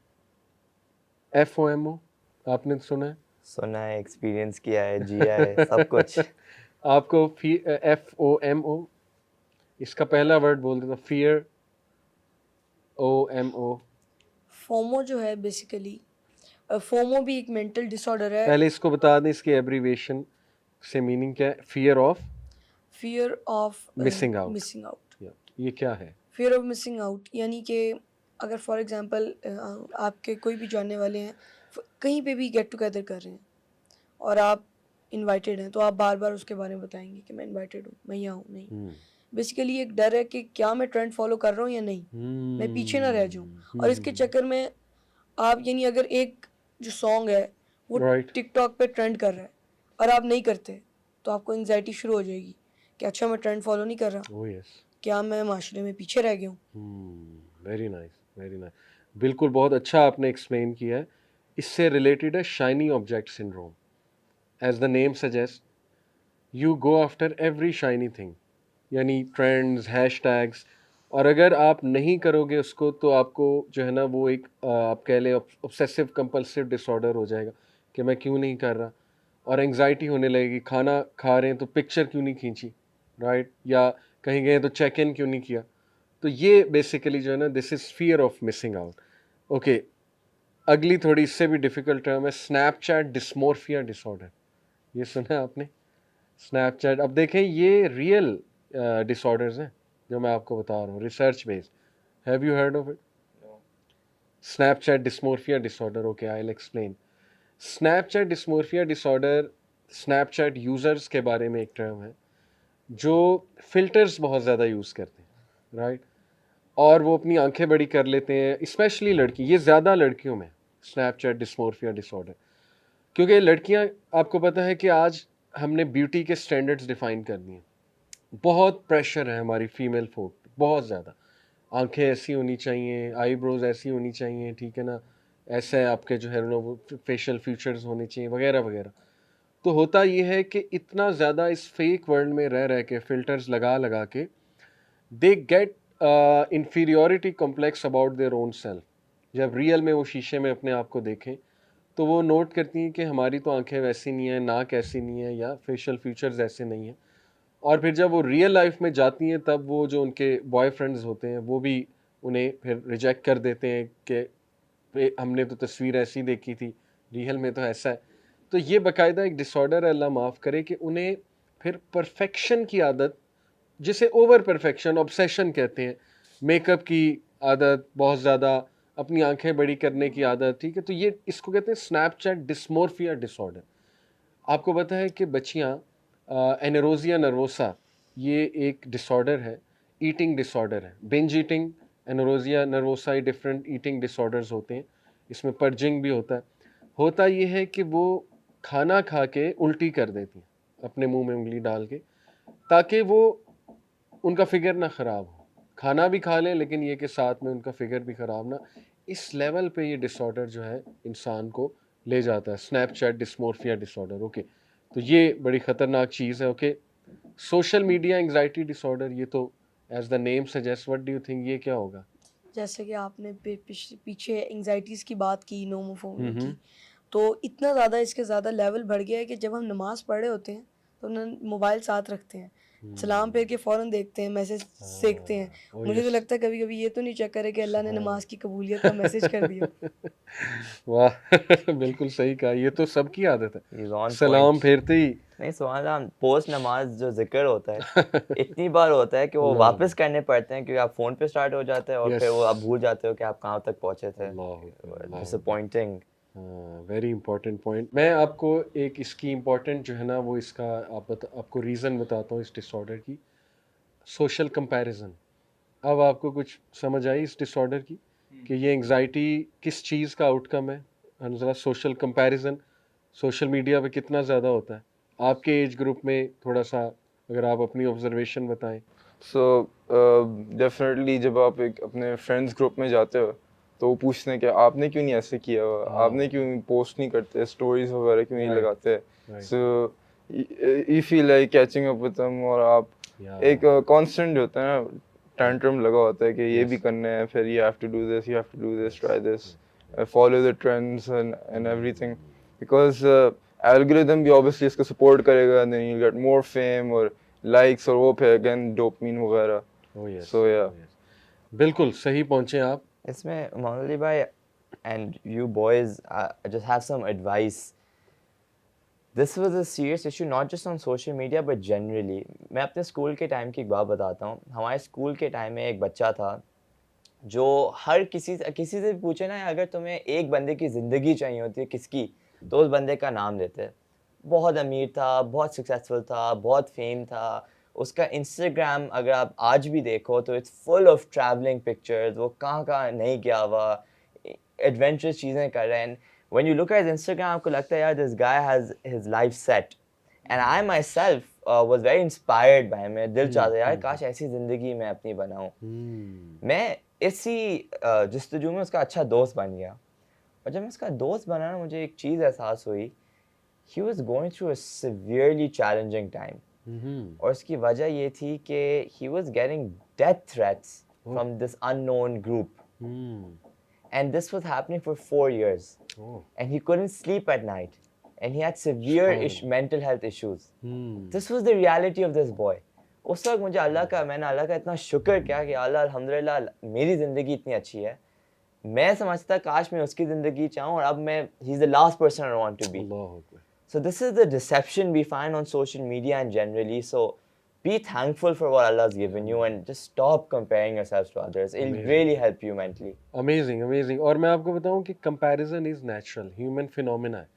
FOMO, आपने तो सुना है? सुना है, एक्सपीरियंस किया है, जिया है, सब कुछ। आपको FOMO, इसका पहला वर्ड बोल देता, फियर, OMO। फोमो जो है बेसिकली, फोमो भी एक मेंटल डिसऑर्डर है। पहले इसको बता दें, इसकी एब्रीवेशन से मीनिंग क्या है? Fear of fear of missing out. Missing out. ये क्या है? फियर ऑफ मिसिंग आउट यानी कि अगर फॉर एग्जांपल आपके कोई भी जानने वाले हैं कहीं पे भी गेट टुगेदर कर रहे हैं और आप इनवाइटेड हैं, तो आप बार बार उसके बारे में बताएंगे कि मैं इनवाइटेड हूँ, मैं यहाँ हूँ, नहीं। बेसिकली एक डर है कि क्या मैं ट्रेंड फॉलो कर रहा हूँ या नहीं, मैं पीछे ना रह जाऊँ। और इसके चक्कर में आप, यानी अगर एक जो सॉन्ग है वो टिकटॉक पे ट्रेंड कर रहा है और आप नहीं करते, तो आपको एंग्जाइटी शुरू हो जाएगी कि अच्छा मैं ट्रेंड फॉलो नहीं कर रहा, क्या मैं माशरे में पीछे रह गया हूँ। Very nice, very nice. बिल्कुल, बहुत अच्छा आपने एक्सप्लेन किया है। इससे रिलेटेड है shiny object syndrome. As the name suggest, you go after every shiny thing, यानी ट्रेंड्स, हैशटैग्स, और अगर आप नहीं करोगे उसको तो आपको जो है ना वो एक आप कह लें ऑब्सेसिव कंपल्सिव डिसऑर्डर हो जाएगा कि मैं क्यों नहीं कर रहा, और एंग्जाइटी होने लगेगी। खाना खा रहे हैं तो पिक्चर क्यों नहीं खींची, राइट, या कहीं गए तो चेक इन क्यों नहीं किया। तो ये बेसिकली जो है ना, this is fear of missing out. Okay, अगली थोड़ी इससे भी डिफ़िकल्ट टर्म है, स्नैपचैट डिस्मोर्फिया डिसऑर्डर। ये सुना है आपने? स्नैपचैट, अब देखें ये रियल डिसऑर्डर्स हैं जो मैं आपको बता रहा हूँ, research based. Have you heard of it? Snapchat dysmorphia disorder. Okay, I will explain. Snapchat dysmorphia disorder Snapchat users के बारे में एक टर्म है जो फ़िल्टर्स बहुत ज़्यादा यूज़ करते हैं, राइट, और वो अपनी आंखें बड़ी कर लेते हैं, स्पेशली लड़की। ये ज़्यादा लड़कियों में स्नैपचैट डिस्मोर्फिया डिसऑर्डर, क्योंकि लड़कियां, आपको पता है कि आज हमने ब्यूटी के स्टैंडर्ड्स डिफाइन कर दिए। बहुत प्रेशर है हमारी फीमेल फोक, बहुत ज़्यादा। आंखें ऐसी होनी चाहिए, आईब्रोज ऐसी होनी चाहिए, ठीक है ना, ऐसे आपके जो है वो फेशियल फीचर्स होने चाहिए, वगैरह वगैरह। तो होता ये है कि इतना ज़्यादा इस फेक वर्ल्ड में रह रह के, फ़िल्टर्स लगा लगा के, they get inferiority complex about their own self. जब रियल में वो शीशे में अपने आप को देखें तो वो नोट करती हैं कि हमारी तो आंखें वैसी नहीं हैं, नाक ऐसी नहीं है, या फेशियल फीचर्स ऐसे नहीं हैं। और फिर जब वो रियल लाइफ में जाती हैं तब वो जो उनके बॉयफ्रेंड्स होते हैं वो भी उन्हें फिर रिजेक्ट कर देते हैं कि हमने तो तस्वीर ऐसी देखी थी, रियल में तो ऐसा है। तो ये बाकायदा एक डिसऑर्डर है, अल्लाह माफ़ करे, कि उन्हें फिर परफेक्शन की आदत, जिसे ओवर परफेक्शन ऑब्सेशन कहते हैं, मेकअप की आदत बहुत ज़्यादा, अपनी आंखें बड़ी करने की आदत, ठीक है। तो ये इसको कहते हैं स्नैपचैट डिस्मोर्फिया डिसऑर्डर। आपको पता है कि बच्चियाँ एनेरोजिया नर्वोसा, ये एक डिसऑर्डर है, ईटिंग डिसऑर्डर है। बिंज ईटिंग, एनेरोजिया नर्वोसा, ये डिफरेंट ईटिंग डिसऑर्डर्स होते हैं। इसमें पर्जिंग भी होता है। होता ये है कि वो खाना खा के उल्टी कर देती हैं अपने मुंह में उंगली डाल के, ताकि वो उनका फिगर ना ख़राब हो। खाना भी खा लें लेकिन ये कि साथ में उनका फिगर भी ख़राब ना। इस लेवल पे ये डिसऑर्डर जो है इंसान को ले जाता है, स्नैपचैट डिस्मोर्फिया डिसऑर्डर। ओके, तो ये बड़ी ख़तरनाक चीज़ है। Okay, social media anxiety disorder, ये तो as the name suggest, what do you think, ये क्या होगा? जैसे कि आपने पीछे एंग्जाइटीज़ की बात की, नोमोफोबिया हम्म की, तो इतना ज़्यादा इसके ज़्यादा लेवल बढ़ गया है कि जब हम नमाज़ पढ़ रहे होते हैं तो ना मोबाइल साथ रखते हैं, सलाम फेर के फ़ौरन देखते हैं, मैसेज देखते हैं। ओ मुझे तो यस। लगता है कभी-कभी ये तो नहीं चेक करे कि अल्लाह ने नमाज की कबूलियत का मैसेज कर दिया। वाह बिल्कुल सही कहा, ये तो सबकी आदत है, He's on सलाम point. फेरते ही। नहीं सुभान अल्लाह, पोस्ट नमाज जो जिक्र होता है इतनी बार होता है कि वो अल्लाह वापस करने पड़ते हैं, क्योंकि आप फोन पे स्टार्ट हो जाते हैं और फिर वो आप यस, भूल जाते हो कि आप कहाँ तक पहुंचे थे। अल्लाह अकबर, अल्लाह अकबर। डिसअपॉइंटिंग। Very important point. मैं आपको एक इसकी इम्पोर्टेंट जो है ना वो इसका आपको रीज़न बताता हूँ इस डिसऑर्डर की, सोशल कंपैरिजन। अब आपको कुछ समझ आई इस डिसऑर्डर की कि ये एंग्जाइटी किस चीज़ का आउटकम है? Hanzala, social comparison social media पे कितना ज़्यादा होता है आपके एज ग्रुप में? थोड़ा सा अगर आप अपनी ऑब्जर्वेशन बताएं। सो डेफिनेटली जब आप एक अपने फ्रेंड्स ग्रुप में जाते हो तो वो पूछते हैं कि आपने क्यों नहीं ऐसे किया हुआ, आपने क्यों पोस्ट नहीं करते, स्टोरीज वगैरह क्यों नहीं Right, लगाते। right. So you feel like catching up with them, और आप Yeah. एक कांस्टेंट जो होता है ना टैंट्रम लगा होता है कि ये भी Yes. करना है, फिर you have to do this, you have to do this, try this, follow the trends and everything, because algorithm भी ऑब्वियसली इसको सपोर्ट करेगा, then you get more fame और लाइक्स, और वो फिर अगेन डोपामिन वगैरह। Oh yes. So, yeah. Oh, yes. बिल्कुल सही पहुंचे आप। इसमें मोहम्मद भाई and you boys, I just have some advice. This was a serious issue not just on social media but generally. मैं अपने स्कूल के टाइम की एक बात बताता हूँ। हमारे स्कूल के टाइम में एक बच्चा था जो हर किसी से भी पूछे ना, अगर तुम्हें एक बंदे की ज़िंदगी चाहिए होती है किसकी, तो उस बंदे का नाम लेते हैं। बहुत अमीर था, बहुत सक्सेसफुल था, बहुत फेम था। उसका इंस्टाग्राम अगर आप आज भी देखो तो it's full of travelling pictures, वो कहाँ कहाँ नहीं गया हुआ, एडवेंचरस चीज़ें कर रहे हैं। When you look at Instagram आपको लगता है यार this guy has his life set, and I my self was very inspired by. मेरा दिल चाहता है यार काश ऐसी ज़िंदगी मैं अपनी बनाऊँ। मैं इसी जस्तजू में उसका अच्छा दोस्त बन गया, और जब मैं उसका दोस्त बना ना मुझे एक चीज़ एहसास हुई, he was going through a severely challenging time. और इसकी वजह ये थी कि he was getting death threats from this unknown group. And this was happening for 4 years. And he couldn't sleep at night. And he had severe mental health issues. This was the reality of this boy. उस वक्त मुझे मैंने अल्लाह का इतना शुक्र किया कि अल्लाह अल्हम्दुलिल्लाह मेरी ज़िंदगी इतनी अच्छी है। मैं समझता काश मैं उसकी ज़िंदगी चाहूँ, और अब मैं he is the last person I want to be. So this is the deception we find on social media and generally. So be thankful for what Allah has given you and just stop comparing yourselves to others. It'll really help you mentally. Amazing, amazing. और मैं आपको बताऊं कि comparison is natural, human phenomena है।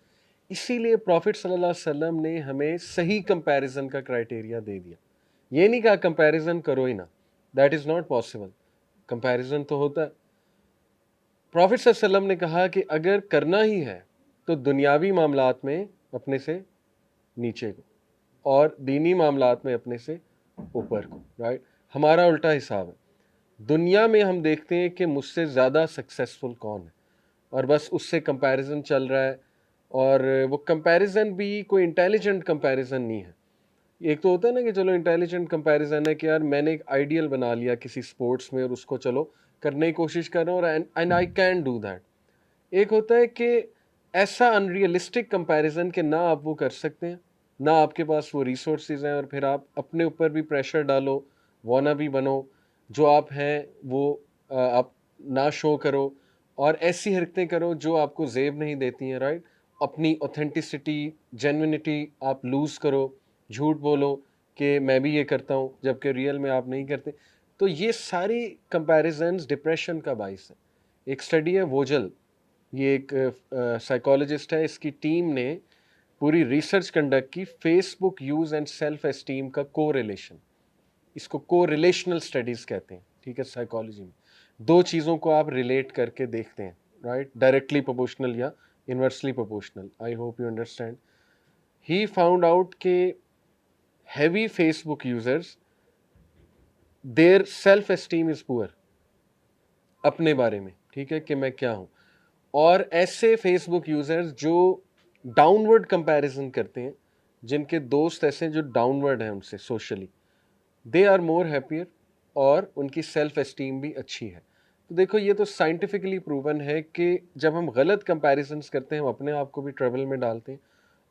इसीलिए profit सल्लल्लाहु अलैहि वसल्लम ने हमें सही कंपैरिजन का क्राइटेरिया दे दिया। ये नहीं कहा कंपैरिजन करो ही ना, that is not possible. Comparison तो होता है। प्रॉफिट सल्लल्लाहु अलैहि वसल्लम ने कहा कि अगर करना ही है तो दुनियावी मामलात में अपने से नीचे को, और दीनी मामलात में अपने से ऊपर को। राइट, हमारा उल्टा हिसाब है। दुनिया में हम देखते हैं कि मुझसे ज़्यादा सक्सेसफुल कौन है, और बस उससे कंपैरिजन चल रहा है। और वो कंपैरिजन भी कोई इंटेलिजेंट कंपैरिजन नहीं है। एक तो होता है ना कि चलो इंटेलिजेंट कंपैरिजन है कि यार मैंने एक आइडियल बना लिया किसी स्पोर्ट्स में और उसको चलो करने की कोशिश कर रहा हूँ, and I can do that. एक होता है कि ऐसा अनरियलिस्टिक कंपैरिजन कि ना आप वो कर सकते हैं, ना आपके पास वो रिसोर्सेज हैं, और फिर आप अपने ऊपर भी प्रेशर डालो, वाना भी बनो, जो आप हैं वो आप ना शो करो, और ऐसी हरकतें करो जो आपको जेब नहीं देती हैं। राइट, अपनी ऑथेंटिसिटी, जेन्युइनिटी आप लूज़ करो, झूठ बोलो कि मैं भी ये करता हूँ जबकि रियल में आप नहीं करते। तो ये सारी कंपैरिजन्स डिप्रेशन का बाइस है। एक स्टडी है वोजल, ये एक साइकोलॉजिस्ट है, इसकी टीम ने पूरी रिसर्च कंडक्ट की Facebook use and self esteem का को रिलेशन। इसको को रिलेशनल स्टडीज़ कहते हैं। ठीक है, साइकोलॉजी में दो चीज़ों को आप रिलेट करके देखते हैं, right? Directly proportional या inversely proportional. I hope you understand. He found out कि heavy Facebook users, their self-esteem is poor. अपने बारे में, ठीक है, कि मैं क्या हूँ. और ऐसे फेसबुक यूजर्स जो डाउनवर्ड कंपैरिजन करते हैं, जिनके दोस्त ऐसे जो डाउनवर्ड हैं उनसे socially, they are more happier और उनकी सेल्फ एस्टीम भी अच्छी है. तो देखो ये तो साइंटिफिकली प्रूवन है कि जब हम गलत कंपैरिजन्स करते हैं हम अपने आप को भी ट्रबल में डालते हैं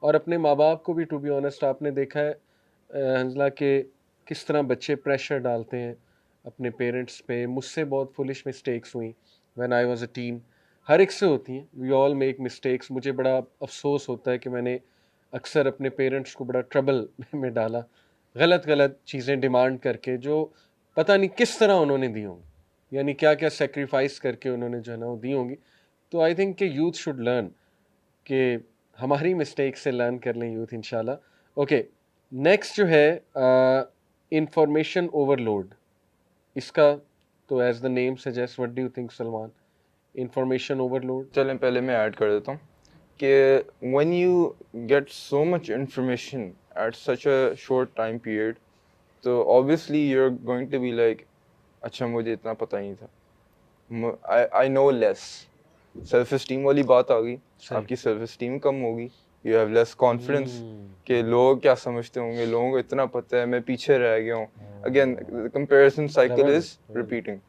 और अपने माँ बाप को भी. टू बी ऑनेस्ट आपने देखा है हंजला के किस तरह बच्चे प्रेशर डालते हैं अपने पेरेंट्स पे. मुझसे बहुत फुलिश मिस्टेक्स हुई when I was a teen. हर एक से होती हैं, वी ऑल मेक मिस्टेक्स. मुझे बड़ा अफसोस होता है कि मैंने अक्सर अपने पेरेंट्स को बड़ा ट्रबल में डाला गलत गलत चीज़ें डिमांड करके, जो पता नहीं किस तरह उन्होंने दी होंगी, यानी क्या क्या सेक्रीफाइस करके उन्होंने जो है ना वो दी होंगी. तो आई थिंक कि यूथ शुड लर्न कि हमारी मिस्टेक से लर्न कर लें यूथ इंशाल्लाह. ओके, नेक्स्ट जो है इंफॉर्मेशन ओवरलोड. इसका तो as the name suggest, what do you think Salman? Information overload. चलें पहले मैं ऐड कर देता हूँ कि when you get so much information at such a short time period, तो obviously you're going to be like, अच्छा मुझे इतना पता ही नहीं था, I know less. Self esteem वाली बात आ गई, आपकी सेल्फ एस्टीम कम होगी, यू हैव लेस कॉन्फिडेंस कि लोग क्या समझते होंगे, लोगों को इतना पता है, मैं पीछे रह गया हूँ. Again comparison cycle is repeating.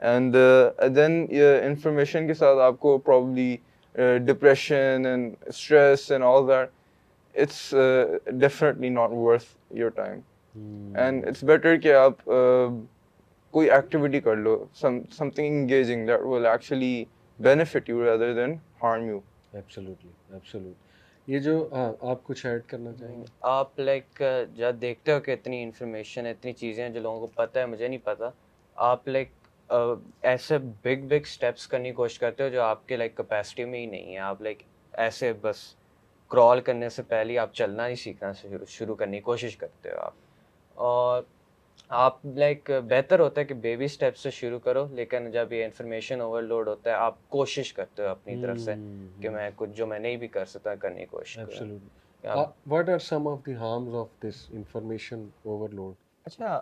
And then information के साथ आपको probably depression and stress and all that. It's definitely not worth your time. And it's better कि आप कोई एक्टिविटी कर लो, something engaging that will actually benefit you rather than harm you. Absolutely, absolutely. ये जो आप कुछ ऐड करना चाहेंगे? आप जब देखते हो कि इतनी इन्फॉर्मेशन है, इतनी चीज़ें हैं जो लोगों को पता है, मुझे नहीं पता, आप ऐसे बिग स्टेप्स करने की कोशिश करते हो जो आपके कैपेसिटी में ही नहीं है. आप ऐसे बस क्रॉल करने से पहले आप चलना ही सीखना शुरू करने की कोशिश करते हो आप. और आप बेहतर होता है कि बेबी स्टेप से शुरू करो, लेकिन जब ये इंफॉर्मेशन ओवरलोड होता है आप कोशिश करते हो अपनी तरफ से कि मैं कुछ जो मैं नहीं भी कर सकता करने की कोशिश करूं. Absolutely. What are some of the harms of this information overload? अच्छा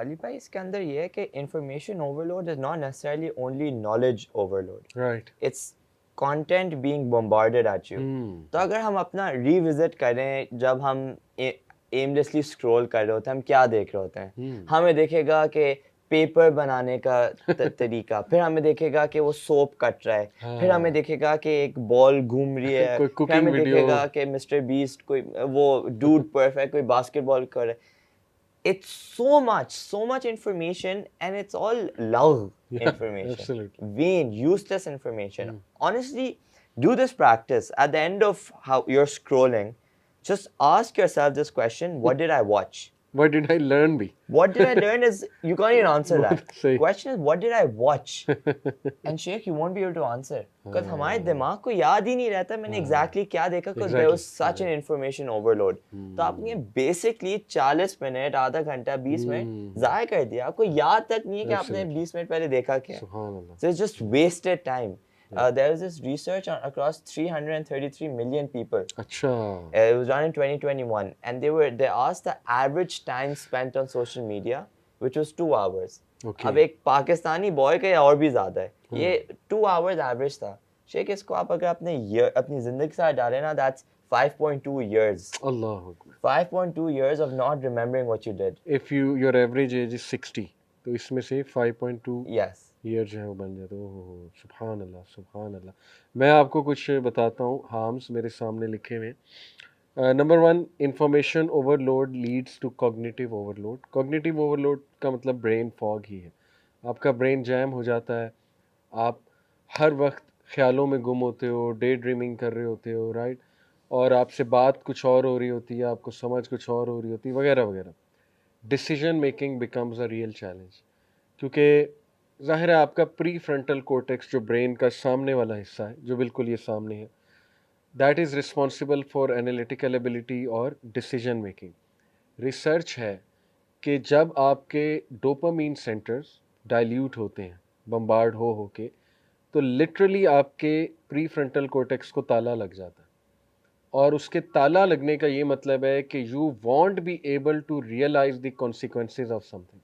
अली भाई, इसके अंदर ये है कि information overload is not necessarily only knowledge overload. Right. It's content being bombarded at you. तो अगर हम अपना रिविजिट करें, जब हम एमलेसली स्क्रॉल कर रहे होते हैं, हम क्या देख रहे होते हैं? हमें देखेगा कि पेपर बनाने का तरीका, फिर हमें देखेगा कि वो सोप कट रहा है, फिर हमें देखेगा कि एक बॉल घूम रही है, फिर हमें देखेगा कि मिस्टर बीस्ट कोई वो डूड परफेक्ट कोई बास्केटबॉल कर रहा है. It's so much information, and it's all love information. Absolutely. Vain, useless information. Honestly, do this practice. At the end of how you're scrolling, just ask yourself this question: what did I watch? What did I learn भी? What did I learn is you can't even answer that. सही. Question is what did I watch? And Sheikh, you won't be able to answer because हमारे दिमाग को याद ही नहीं रहता मैंने exactly क्या देखा, because there was such an information overload. तो आपने basically 40 मिनट, आधा घंटा, 20 मिनट ज़ाया कर दिया. आपको याद तक नहीं है कि आपने 20 मिनट पहले देखा क्या. So it's just wasted time. There is this research across 333 million people. अच्छा. It was done in 2021, and they asked the average time spent on social media, which was 2 hours. Okay. अब एक Pakistani boy का और भी ज़्यादा है, ये 2 hours average था. शेख, इसको आप अगर अपनी ज़िंदगी के साथ डालें ना, that's 5.2 years. Allah Akbar. 5.2 years of not remembering what you did. If your average age is 60, तो इसमें से 5.2 Yes. ईयर जो है वो बन जाते. ओह सुभान अल्लाह, सुभान अल्लाह. मैं आपको कुछ बताता हूँ हार्म्स मेरे सामने लिखे हुए. Number 1, information overload leads to cognitive overload. Cognitive overload का मतलब ब्रेन फॉग ही है. आपका ब्रेन जैम हो जाता है, आप हर वक्त ख्यालों में गुम होते हो, डे ड्रीमिंग कर रहे होते हो, राइट, और आपसे बात कुछ और हो रही होती है, आपको समझ कुछ और हो रही होती है, वगैरह वगैरह. Decision making becomes a real challenge, क्योंकि ज़ाहिर है आपका प्री फ्रंटल कोर्टेक्स जो ब्रेन का सामने वाला हिस्सा है, जो बिल्कुल ये सामने है, that is responsible for analytical ability और डिसीजन मेकिंग. रिसर्च है कि जब आपके डोपामीन सेंटर्स डाइल्यूट होते हैं, बम्बार्ड हो के, तो लिटरली आपके प्री फ्रंटल कोर्टेक्स को ताला लग जाता है, और उसके ताला लगने का ये मतलब है कि you won't be able to realise the consequences of something.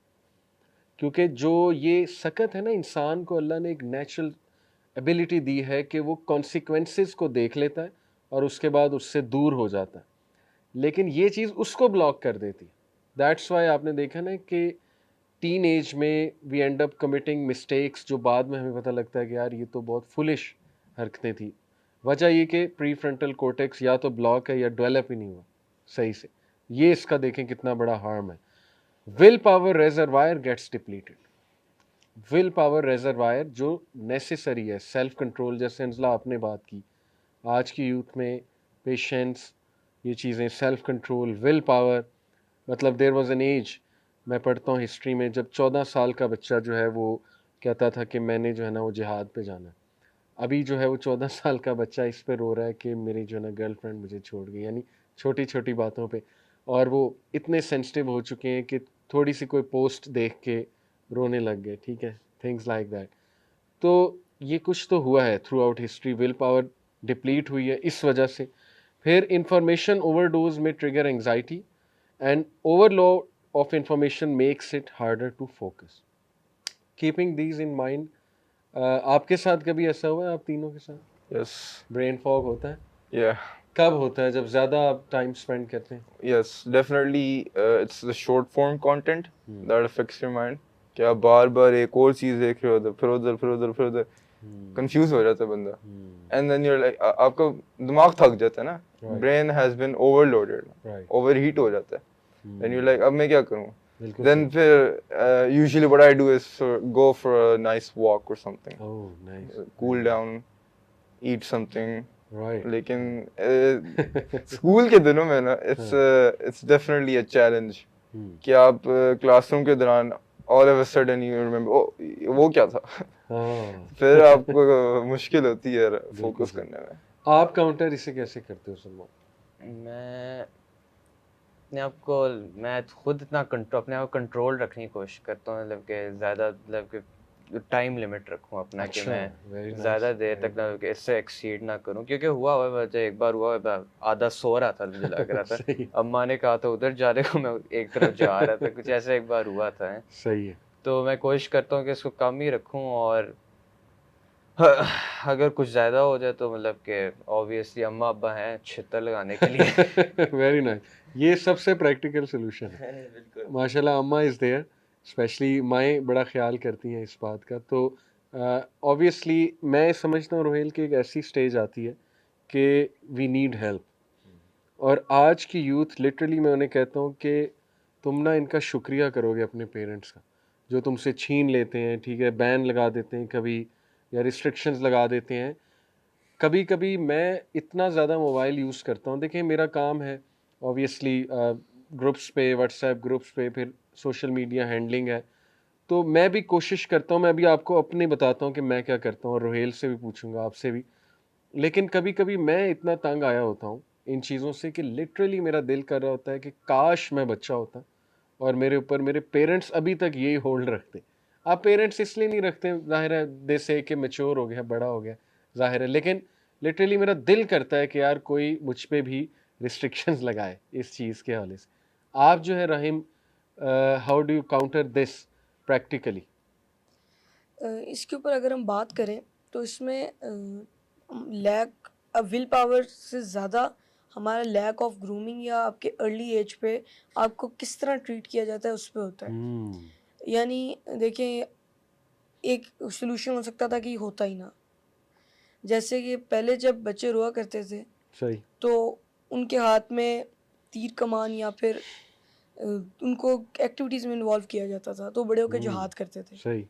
क्योंकि जो ये सकत है ना, इंसान को अल्लाह ने एक नेचुरल एबिलिटी दी है कि वो कॉन्सिक्वेंसेस को देख लेता है और उसके बाद उससे दूर हो जाता है, लेकिन ये चीज़ उसको ब्लॉक कर देती है। दैट्स वाई आपने देखा ना कि टीन एज में we end up committing mistakes, जो बाद में हमें पता लगता है कि यार ये तो बहुत फुलिश हरकतें थी। वजह ये कि प्री फ्रंटल कोर्टेक्स या तो ब्लॉक है या डेवलप ही नहीं हुआ सही से। ये इसका देखें कितना बड़ा हार्म है। Will power reservoir gets depleted. Will power reservoir जो नेसेसरी है, सेल्फ कंट्रोल, जैसे अंजला आपने बात की, आज की यूथ में पेशेंस, ये चीज़ें, सेल्फ कंट्रोल, विल पावर, मतलब देयर वाज एन एज, मैं पढ़ता हूँ हिस्ट्री में, जब 14 साल का बच्चा जो है वो कहता था कि मैंने जो है ना वो जिहाद पे जाना है। अभी जो है वो 14 साल का बच्चा इस पे रो रहा है कि मेरी जो है ना गर्लफ्रेंड मुझे छोड़ गई, यानी छोटी छोटी बातों पे, और वो इतने सेंसिटिव हो चुके हैं कि थोड़ी सी कोई पोस्ट देख के रोने लग गए, ठीक है, थिंग्स लाइक दैट। तो ये कुछ तो हुआ है throughout history, will power deplete हुई है इस वजह से। फिर इंफॉर्मेशन ओवरडोज में trigger anxiety, and overload of information makes it harder to focus. Keeping these in mind, आपके साथ कभी ऐसा हुआ है आप तीनों के साथ? Yes. ब्रेन फॉग होता है? Yeah. कब होता है? जब ज़्यादा आप टाइम स्पेंड करते हैं? Yes. Definitely. It's the short form content that affects your mind. कि आप बार बार एक और चीज़ देख रहे हो, फिर उधर कंफ्यूज हो जाता है बंदा। एंड देन यूर लाइक, आपका दिमाग थक जाता है ना, brain has been overloaded, overheat हो जाता है। देन यूर लाइक अब मैं क्या करूँ? Then फिर usually what I do is go for a nice walk or something. Oh, nice. Cool down, eat something. Right. लेकिन स्कूल के दिनों में ना it's definitely a challenge कि आप क्लासरूम के दौरान all of a sudden you remember, oh वो क्या था? फिर आपको मुश्किल होती है फोकस करने में। आप काउंटर इसे कैसे करते हो सलमान? मैं खुद इतना अपने आप को कंट्रोल रखने की कोशिश करता हूँ, मतलब कि ज़्यादा, मतलब कि टाइम लिमिट रखूँ अपना, कि मैं ज़्यादा देर तक ना, कि इससे एक्सीड ना करूँ। क्योंकि हुआ एक बार हुआ, आधा सो रहा था, मुझे लग रहा था अम्मा ने कहा था उधर जाने को, मैं एक तरफ जा रहा था, कुछ ऐसा एक बार हुआ था। सही है। तो मैं कोशिश करता हूँ कि इसको कम ही रखूँ, और अगर कुछ ज़्यादा हो जाए तो मतलब कि ऑब्वियसली अम्मा अब्बा हैं छितर लगाने के लिए। वेरी नाइस, ये सबसे प्रैक्टिकल सोल्यूशन है। माशाल्लाह अम्मा इज़ देयर, स्पेशली माएँ बड़ा ख्याल करती हैं इस बात का। तो ऑब्वियसली मैं समझता हूँ रोहेल की एक ऐसी स्टेज आती है कि वी नीड हेल्प, और आज की यूथ लिटरली मैं उन्हें कहता हूँ कि तुम ना इनका शुक्रिया करोगे अपने पेरेंट्स का, जो तुमसे छीन लेते हैं, ठीक है, बैन लगा देते हैं कभी, या रिस्ट्रिक्शंस लगा देते हैं। कभी कभी मैं इतना ज़्यादा मोबाइल यूज़ करता हूँ, देखिए मेरा काम है ऑब्वियसली ग्रुप्स पे, व्हाट्सएप ग्रुप्स पे, फिर सोशल मीडिया हैंडलिंग है, तो मैं भी कोशिश करता हूँ, मैं भी आपको अपने बताता हूँ कि मैं क्या करता हूँ, और रोहेल से भी पूछूंगा, आपसे भी। लेकिन कभी कभी मैं इतना तंग आया होता हूँ इन चीज़ों से कि लिटरली मेरा दिल कर रहा होता है कि काश मैं बच्चा होता और मेरे ऊपर मेरे पेरेंट्स अभी तक यही होल्ड रखते। आप पेरेंट्स इसलिए नहीं रखते, जाहिर है दे से कि मैच्योर हो गया, बड़ा हो गया, जाहिर है, लेकिन लिटरली मेरा दिल करता है कि यार कोई मुझ पे भी रिस्ट्रिक्शंस लगाए इस चीज़ के हवाले से। आप जो है Rahim, how do you counter this practically? इसके ऊपर अगर हम बात करें तो इसमें लैक विल पावर से ज़्यादा हमारा लैक ऑफ ग्रूमिंग या आपके अर्ली एज पे आपको किस तरह ट्रीट किया जाता है उस पे होता है। यानी देखिए, एक सोल्यूशन हो सकता था कि होता ही ना, जैसे कि पहले जब बच्चे रोआ करते थे सही, तो उनके हाथ में तीर कमान या फिर उनको एक्टिविटीज़ में इन्वॉल्व किया जाता था, तो बड़े होकर जिहाद करते थे। सही,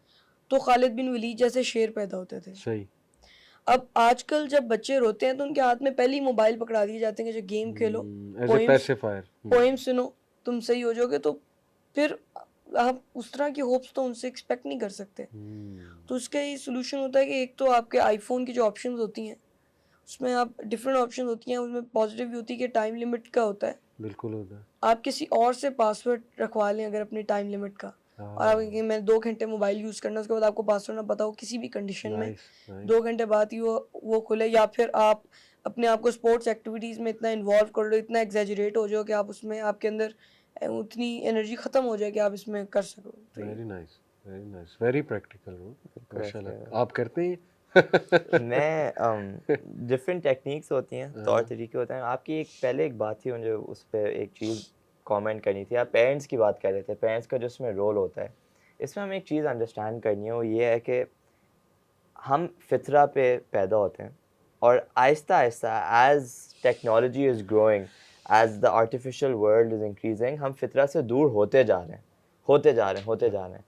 तो खालिद बिन वलीद जैसे शेर पैदा होते थे। सही। अब आजकल जब बच्चे रोते हैं तो उनके हाथ में पहले ही मोबाइल पकड़ा दिए जाते हैं कि जो game Khelo, as a pacifier, poem सुनो, तुम सही हो जाओगे। तो फिर आप उस तरह की होप्स तो उनसे एक्सपेक्ट नहीं कर सकते। तो उसका ये सोल्यूशन होता है कि एक तो आपके आईफोन की जो ऑप्शंस होती हैं उसमें आप डिफरेंट ऑप्शन होती हैं, उसमें पॉजिटिव भी होती है कि टाइम लिमिट का होता है, बिल्कुल होता है। आप किसी और से पासवर्ड रखवा लें अगर अपनी टाइम लिमिट का, और आप कहेंगे मैं 2 घंटे मोबाइल यूज़ करना, उसके बाद आपको पासवर्ड ना पता हो किसी भी कंडीशन में, 2 घंटे बाद ही वो खुले, या फिर आप अपने आप को स्पोर्ट्स एक्टिविटीज़ में इतना इन्वॉल्व कर लो, इतना एग्जैजरेट हो जाओ कि आप उसमें आपके अंदर उतनी एनर्जी ख़त्म हो जाए कि आप इसमें कर सको। तो वेरी नाइस, वेरी प्रैक्टिकल हो माशाल्लाह। आप करते हैं? मैं डिफरेंट टेक्निक्स होती हैं, तौर तरीके होते हैं। आपकी एक बात थी, मुझे उस पर एक चीज़ कमेंट करनी थी। आप पेरेंट्स की बात कर रहे थे, पेरेंट्स का जो इसमें रोल होता है, इसमें हमें एक चीज़ अंडरस्टैंड करनी है, वो ये है कि हम फितरा पे पैदा होते हैं और आहिस्ता आहिस्ता as technology is growing, as the artificial world is increasing, हम फितरा से दूर होते जा रहे हैं।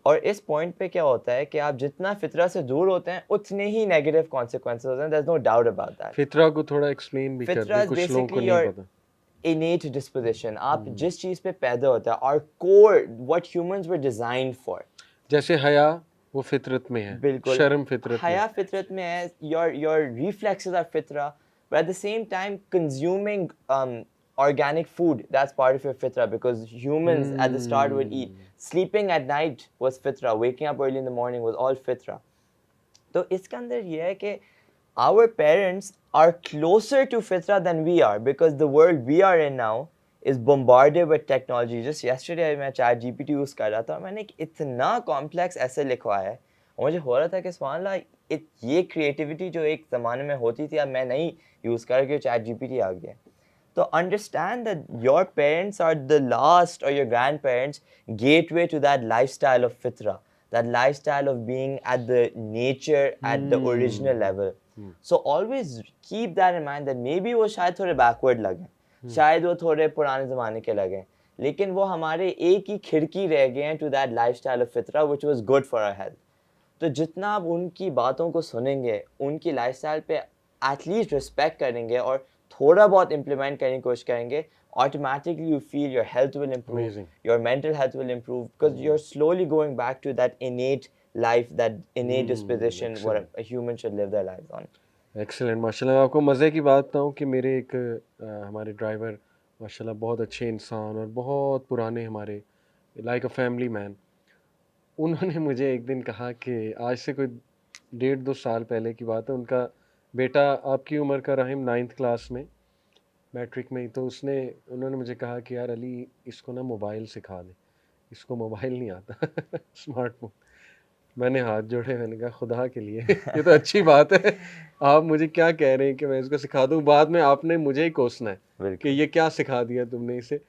और इस पॉइंट पे क्या होता है कि आप जितना फितरा से दूर होते हैं उतने ही नेगेटिव कॉन्सिक्वेंसेस होते हैं, there is no doubt about that. फितरा को थोड़ा एक्सप्लेन भी कर दे, कुछ लोगों को नहीं पता। innate disposition, आप जिस चीज पे पैदा होता है, our core, what humans were designed for। जैसे हया वो फितरत में है, बिल्कुल, शर्म फितरत में, हया फितरत में है, your reflexes are fitra, but at the same time consuming organic food, that's part of your fitra, because humans at the start would eat, sleeping at night was fitra, waking up early in the morning was all fitra। तो इसके अंदर ये है कि our parents are closer to fitra than we are, because the world we are in now is bombarded with technology। Just yesterday मैं ChatGPT use कर रहा था और मैंने एक इतना कॉम्प्लेक्स ऐसे लिखवाया है और मुझे हो रहा था कि सुभान अल्लाह, ये क्रिएटिविटी जो एक ज़माने में होती थी अब मैं नहीं यूज़ कर रहा, ChatGPT आ गया। तो understand that your parents are the last, or your grandparents, gateway to that lifestyle of fitra, that lifestyle of being at the nature, at the original level। So always keep that in mind, that maybe वो शायद थोड़े backward लगे, शायद वो थोड़े पुराने ज़माने के लगे, लेकिन वो हमारे एक ही खिड़की रह गए हैं to that lifestyle of fitra which was good for our health। तो जितना आप उनकी बातों को सुनेंगे, उनकी लाइफस्टाइल पे एटलीस्ट रिस्पेक्ट करेंगे और थोड़ा बहुत इम्प्लीमेंट करने की कोशिश करेंगे, automatically you feel your health will improve, Amazing। your mental health will improve, because you're slowly going back to that innate life, that innate disposition what a human should live their lives on। Excellent माशाल्लाह। आपको मज़े की बात बताऊं कि मेरे एक हमारे ड्राइवर माशाल्लाह बहुत अच्छे इंसान और बहुत पुराने हमारे लाइक अ फैमिली मैन, उन्होंने मुझे एक दिन कहा कि आज से कोई 1.5-2 साल पहले की बात है, उनका बेटा आपकी उम्र का रहीम 9th क्लास में, मैट्रिक में ही, तो उन्होंने मुझे कहा कि यार अली इसको ना मोबाइल सिखा दे, इसको मोबाइल नहीं आता स्मार्टफोन। मैंने हाथ जोड़े, मैंने कहा खुदा के लिए ये तो अच्छी बात है, आप मुझे क्या कह रहे हैं कि मैं इसको सिखा दूं, बाद में आपने मुझे ही कोसना है कि ये क्या सिखा दिया तुमने इसे।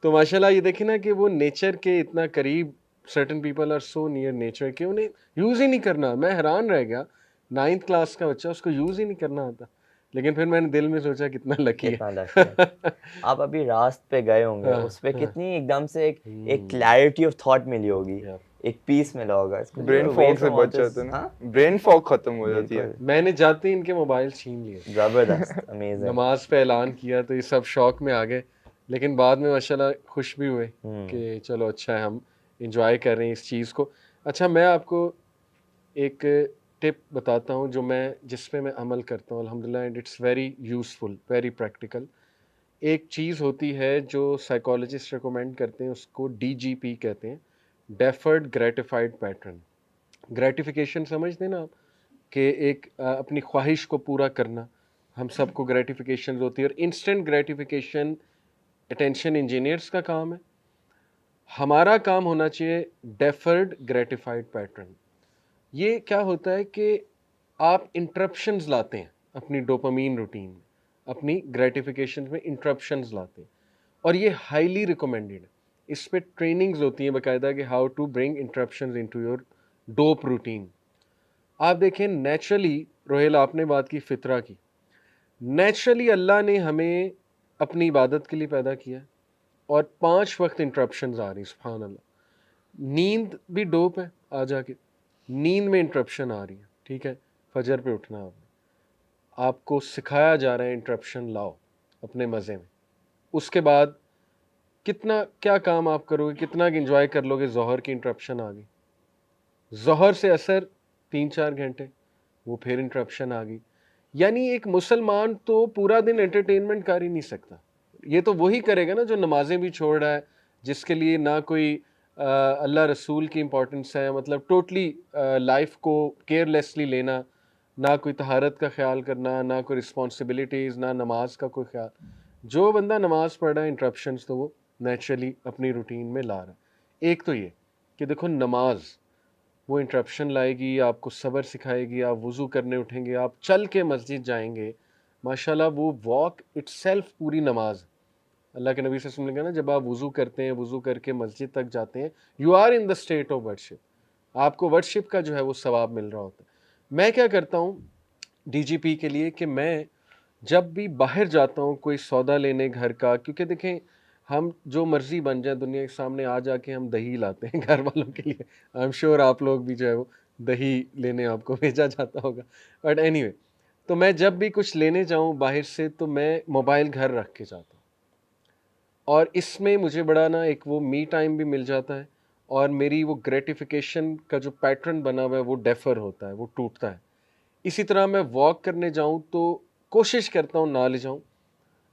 तो माशाल्लाह ये देखिए ना कि वो नेचर के इतना करीब, certain people are so near nature कि उन्हें यूज़ ही नहीं करना। मैं हैरान रह गया, 9th क्लास का बच्चा, उसको यूज़ ही नहीं करना आता। लेकिन फिर मैंने दिल में सोचा कितना लकी है। आप अभी रास्त पे गए होंगे, उस पे कितनी एकदम से एक क्लैरिटी ऑफ थॉट मिली होगी, एक पीस मिला होगा, ब्रेन फॉग से बच जाते हैं ना, ब्रेन फॉग खत्म हो जाती है। मैंने जाते ही इनके मोबाइल छीन लिए, जबरदस्त, अमेजिंग। नमाज पे ऐलान किया तो ये सब शौक में आ गए, लेकिन बाद में माशाल्लाह खुश भी हुए कि चलो अच्छा है, हम इंजॉय कर रहे हैं इस चीज़ को। अच्छा, मैं आपको एक टिप बताता हूँ जिस पे मैं अमल करता हूँ अल्हम्दुलिल्लाह, and it's very useful, very practical. एक चीज़ होती है जो साइकोलॉजिस्ट रिकमेंड करते हैं, उसको DGP कहते हैं, डेफर्ड ग्रेटिफाइड पैटर्न। ग्रेटिफिकेशन समझते हैं ना आप, कि एक अपनी ख्वाहिश को पूरा करना, हम सबको ग्रेटिफिकेशन होती है, और इंस्टेंट ग्रेटिफिकेशन अटेंशन इंजीनियर्स का काम है। हमारा काम होना चाहिए डेफर्ड ग्रेटिफाइड पैटर्न। ये क्या होता है कि आप इंटरप्शंस लाते हैं अपनी डोपामीन रूटीन में, अपनी ग्रेटिफिकेशन में इंटरप्शंस लाते हैं, और ये हाईली रिकमेंडेड है। इस पे ट्रेनिंग्स होती हैं बाकायदा कि how to bring interruptions into your dope routine. आप देखें नेचुरली, रोहेल आपने बात की फितरा की, नेचुरली अल्लाह ने हमें अपनी इबादत के लिए पैदा किया और 5 वक्त इंटरप्शंस आ रही, सुभान अल्लाह। नींद भी डोप है, आ जाके नींद में इंटरप्शन आ रही है, ठीक है, फजर पे उठना, आपको सिखाया जा रहा है इंटरप्शन लाओ अपने मज़े में। उसके बाद क्या काम आप करोगे, कितना इंजॉय कर लोगे, ज़ोहर की इंटरप्शन आ गई, ज़ोहर से असर 3-4 घंटे, वो फिर इंटरप्शन आ गई। यानी एक मुसलमान तो पूरा दिन एंटरटेनमेंट कर ही नहीं सकता। ये तो वही करेगा ना जो नमाजें भी छोड़ रहा है, जिसके लिए ना कोई अल्लाह रसूल की इम्पोर्टेंस है, मतलब टोटली लाइफ को केयरलेसली लेना, ना कोई तहारत का ख्याल करना, ना कोई रिस्पॉन्सिबिलिटीज़, ना नमाज का कोई ख्याल। जो बंदा नमाज पढ़ रहा है इंटरप्शंस तो वो नेचुरली अपनी रूटीन में ला रहा है। एक तो ये कि देखो नमाज वो इंटरप्शन लाएगी, आपको सब्र सिखाएगी, आप वज़ू करने उठेंगे, आप चल के मस्जिद जाएंगे, माशाल्लाह वो वॉक इटसेल्फ पूरी नमाज। अल्लाह के नबी से सुनने ना, जब आप वज़ू करते हैं, वज़ू करके मस्जिद तक जाते हैं, you are in the state of worship, आपको वर्शिप का जो है वो सवाब मिल रहा होता है। मैं क्या करता हूँ डीजीपी के लिए कि मैं जब भी बाहर जाता हूँ कोई सौदा लेने घर का, क्योंकि देखें हम जो मर्जी बन जाए दुनिया के सामने आ जाके हम दही लाते हैं घर वालों के लिए। आई एम श्योर आप लोग भी जो है वो दही लेने आपको भेजा जाता होगा, बट एनीवे, तो मैं जब भी कुछ लेने जाऊँ बाहर से तो मैं मोबाइल घर रख के जाता हूँ, और इसमें मुझे बड़ा ना एक वो मी टाइम भी मिल जाता है, और मेरी वो ग्रेटिफिकेशन का जो पैटर्न बना हुआ है वो डेफर होता है, वो टूटता है। इसी तरह मैं वॉक करने जाऊं तो कोशिश करता हूं ना ले जाऊं,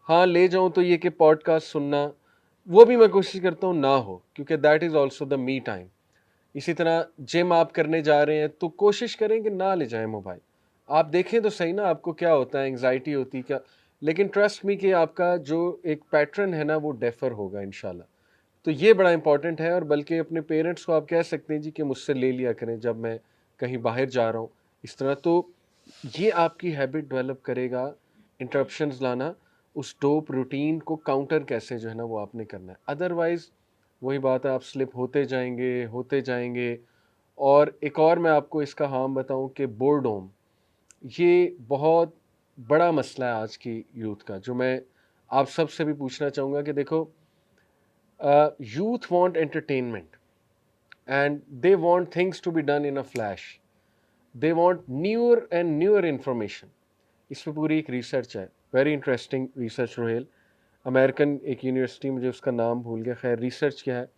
हाँ ले जाऊं तो ये कि पॉडकास्ट सुनना वो भी मैं कोशिश करता हूं ना हो, क्योंकि that is also the me time. इसी तरह जिम आप करने जा रहे हैं तो कोशिश करें कि ना ले जाएं मोबाइल, आप देखें तो सही ना आपको क्या होता है, एंग्जाइटी होती है क्या, लेकिन ट्रस्ट मी कि आपका जो एक पैटर्न है ना वो डेफर होगा इंशाल्लाह। तो ये बड़ा इंपॉर्टेंट है, और बल्कि अपने पेरेंट्स को आप कह सकते हैं जी कि मुझसे ले लिया करें जब मैं कहीं बाहर जा रहा हूँ इस तरह, तो ये आपकी हैबिट डेवलप करेगा इंटरप्शंस लाना, उस डोप रूटीन को काउंटर कैसे जो है ना वो आपने करना है। अदरवाइज वही बात है, आप स्लिप होते जाएंगे। और एक और मैं आपको इसका हार्म बताऊं कि बोर्डोम, ये बहुत बड़ा मसला है आज की यूथ का, जो मैं आप सब से भी पूछना चाहूँगा कि देखो youth want entertainment and they want things to be done in a flash, they want newer and newer information। इस पर पूरी एक रिसर्च है, very interesting research Rohel, American एक यूनिवर्सिटी, मुझे उसका नाम भूल गया, खैर रिसर्च क्या है,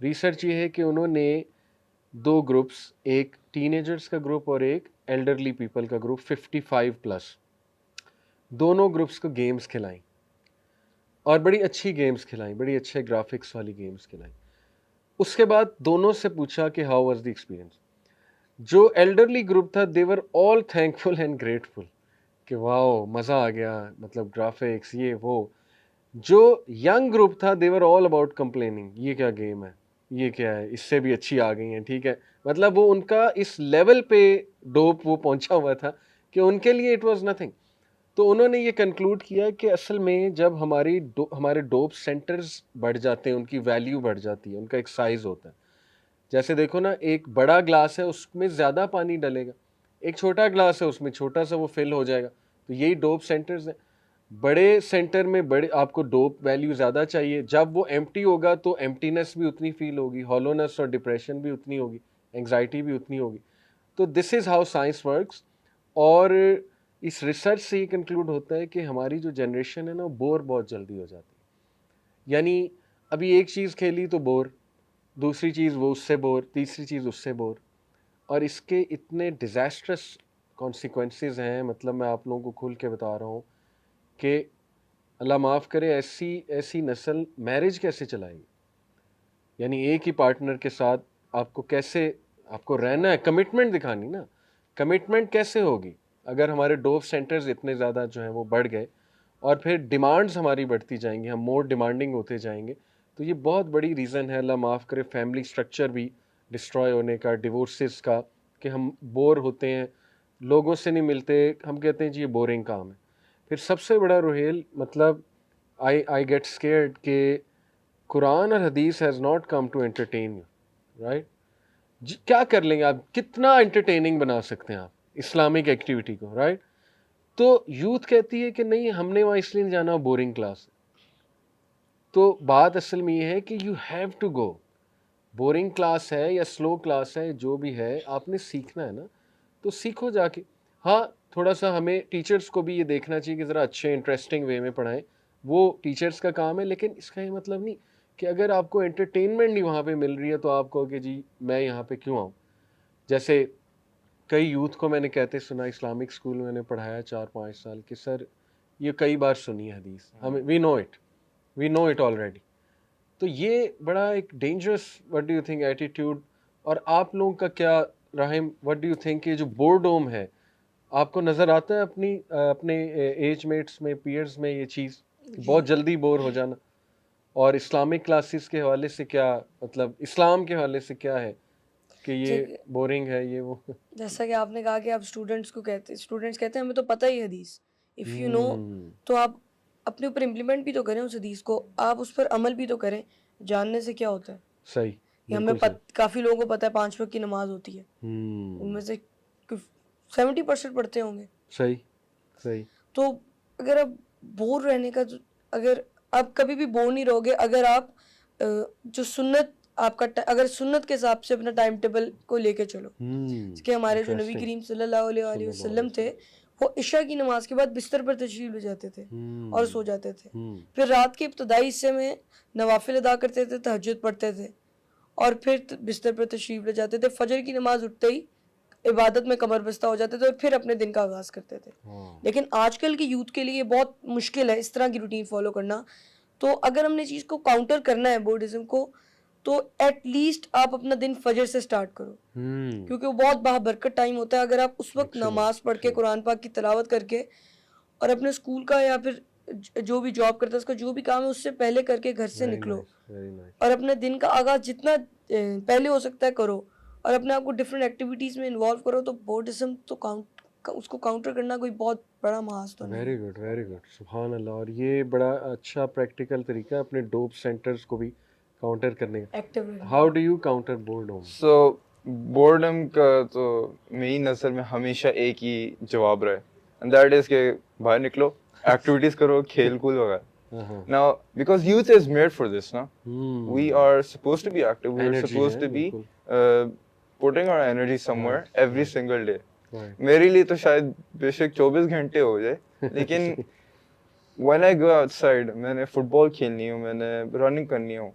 रिसर्च ये है कि उन्होंने दो ग्रुप्स, एक टीनेजर्स का ग्रुप और एक एल्डरली पीपल का ग्रुप 55 प्लस, दोनों ग्रुप्स को गेम्स खिलाई, और बड़ी अच्छी गेम्स खिलाई, बड़ी अच्छे ग्राफिक्स वाली गेम्स खिलाई। उसके बाद दोनों से पूछा कि हाउ वाज द एक्सपीरियंस। जो एल्डरली ग्रुप था they were all thankful and grateful कि वाओ मज़ा आ गया, मतलब ग्राफिक्स ये वो। जो यंग ग्रुप था they were all about complaining, ये क्या गेम है, ये क्या है, इससे भी अच्छी आ गई हैं, ठीक है, मतलब वो उनका इस लेवल पे डोप वो पहुंचा हुआ था कि उनके लिए इट वाज नथिंग। तो उन्होंने ये कंक्लूड किया कि असल में जब हमारे डोप सेंटर्स बढ़ जाते हैं, उनकी वैल्यू बढ़ जाती है, उनका एक साइज होता है। जैसे देखो ना, एक बड़ा ग्लास है उसमें ज़्यादा पानी डलेगा, एक छोटा ग्लास है उसमें छोटा सा वो फिल हो जाएगा। तो यही डोप सेंटर्स हैं, बड़े सेंटर में बड़े आपको डोप वैल्यू ज़्यादा चाहिए, जब वो एम्प्टी होगा तो एम्प्टीनेस भी उतनी फील होगी, हॉलोनेस और डिप्रेशन भी उतनी होगी, एंग्जाइटी भी उतनी होगी। तो this is how science works. और इस रिसर्च से ये कंक्लूड होता है कि हमारी जो जनरेशन है ना, बोर बहुत जल्दी हो जाती है। यानी अभी एक चीज़ खेली तो बोर, दूसरी चीज़ वो उससे बोर, तीसरी चीज़ उससे बोर, और इसके इतने डिज़ास्ट्रस कॉन्सिक्वेंसेस हैं, मतलब मैं आप लोगों को खुल के बता रहा हूँ कि अल्लाह माफ़ करे, ऐसी ऐसी नस्ल मैरिज कैसे चलाएगी। यानी एक ही पार्टनर के साथ आपको कैसे, आपको रहना है, कमिटमेंट दिखानी ना, कमिटमेंट कैसे होगी अगर हमारे डोप सेंटर्स इतने ज़्यादा जो हैं वो बढ़ गए, और फिर डिमांड्स हमारी बढ़ती जाएंगी, हम मोर डिमांडिंग होते जाएंगे। तो ये बहुत बड़ी रीज़न है, अल्लाह माफ़ करे, फैमिली स्ट्रक्चर भी डिस्ट्रॉय होने का, डिवोर्सेस का, कि हम बोर होते हैं, लोगों से नहीं मिलते, हम कहते हैं जी ये बोरिंग काम है। फिर सबसे बड़ा रोहेल, मतलब आई गेट स्केयर्ड कि कुरान और हदीस has not come to entertain you, right. क्या कर लेंगे आप, कितना एंटरटेनिंग बना सकते हैं आप इस्लामिक एक्टिविटी को, राइट। तो यूथ कहती है कि नहीं हमने वहाँ इसलिए नहीं जाना, बोरिंग क्लास। तो बात असल में ये है कि you have to go, boring class है या स्लो क्लास है, जो भी है आपने सीखना है ना, तो सीखो जाके। हाँ, थोड़ा सा हमें टीचर्स को भी ये देखना चाहिए कि ज़रा अच्छे इंटरेस्टिंग वे में पढ़ाएं, वो टीचर्स का काम है, लेकिन इसका ये मतलब नहीं कि अगर आपको एंटरटेनमेंट नहीं वहाँ पे मिल रही है तो आप कहो कि जी मैं यहाँ पे क्यों आऊँ। जैसे कई यूथ को मैंने कहते सुना, इस्लामिक स्कूल में मैंने पढ़ाया 4-5 साल, कि सर ये कई बार सुनी है हदीस, हमें वी नो इट ऑलरेडी। तो ये बड़ा एक dangerous what do you think attitude, और आप लोगों का क्या Rahim what do you think ये जो बोर्डोम है आपको नज़र आता है अपने एज मेट्स में, पीयर्स में, ये चीज़ बहुत जल्दी बोर हो जाना? और इस्लामिक क्लासेस के हवाले से क्या, मतलब इस्लाम के हवाले से क्या है कि ये बोरिंग है ये वो? जैसा कि आपने कहा कि आप स्टूडेंट्स कहते हैं हमें तो पता ही है हदीस, इफ़ यू नो तो आप अपने ऊपर इम्प्लीमेंट भी तो करें उस हदीस को, आप उस पर अमल भी तो करें। जानने से क्या होता है? सही, कि हमें काफ़ी लोगों को पता है 5 वक्त की नमाज होती है, उनमें से 70% पढ़ते होंगे। सही सही। तो अगर आप बोर रहने का, अगर आप कभी भी बोर नहीं रहोगे अगर आप जो सुन्नत आपका अगर सुन्नत के हिसाब से अपना टाइम टेबल को लेके चलो। कि हमारे जो नबी करीम सल्लल्लाहु अलैहि वसल्लम थे वो इशा की नमाज के बाद बिस्तर पर तशरीफ ले जाते थे और सो जाते थे। फिर रात के इब्तदाई हिस्से में नवाफिल अदा करते थे, तहज्जुद पढ़ते थे और फिर बिस्तर पर तशरीफ ले जाते थे। फजर की नमाज उठते ही इबादत में कमर बस्ता हो जाते थे और फिर अपने दिन का आगाज़ करते थे। लेकिन आजकल की यूथ के लिए बहुत मुश्किल है इस तरह की रूटीन फॉलो करना। तो अगर हमने चीज़ को काउंटर करना है बोर्डिज्म को, तो एटलीस्ट आप अपना दिन फजर से स्टार्ट करो, क्योंकि वो बहुत बाबरकत टाइम होता है। अगर आप उस वक्त नमाज पढ़ के, कुरान पाक की तिलावत करके और अपने स्कूल का या फिर जो भी जॉब करता है उसका जो भी काम है उससे पहले करके घर से निकलो और अपने दिन का आगाज़ जितना पहले हो सकता है करो और अपने आप को डिफरेंट एक्टिविटीज़ में इन्वॉल्व करो, तो बोर्डिज्म तो उसको काउंटर करना कोई बहुत बड़ा महाज तो नहीं। वेरी गुड, वेरी गुड, सुभान अल्लाह। और ये बड़ा अच्छा प्रैक्टिकल तरीका है अपने डोप सेंटर्स को भी काउंटर करने का। How do you counter boredom? So boredom का तो मेरी नज़र में हमेशा एक ही जवाब रहे, एंड दैट इज के बाहर निकलो, एक्टिविटीज करो, खेल कूद वगैरह। Now, because youth is made for this, ना? We are supposed to be active. We are supposed to be putting our energy somewhere every single day. मेरे लिए तो शायद बेशक 24 घंटे हो जाए, लेकिन when I go outside, मैंने फुटबॉल खेलनी हो, मैंने रनिंग करनी हो,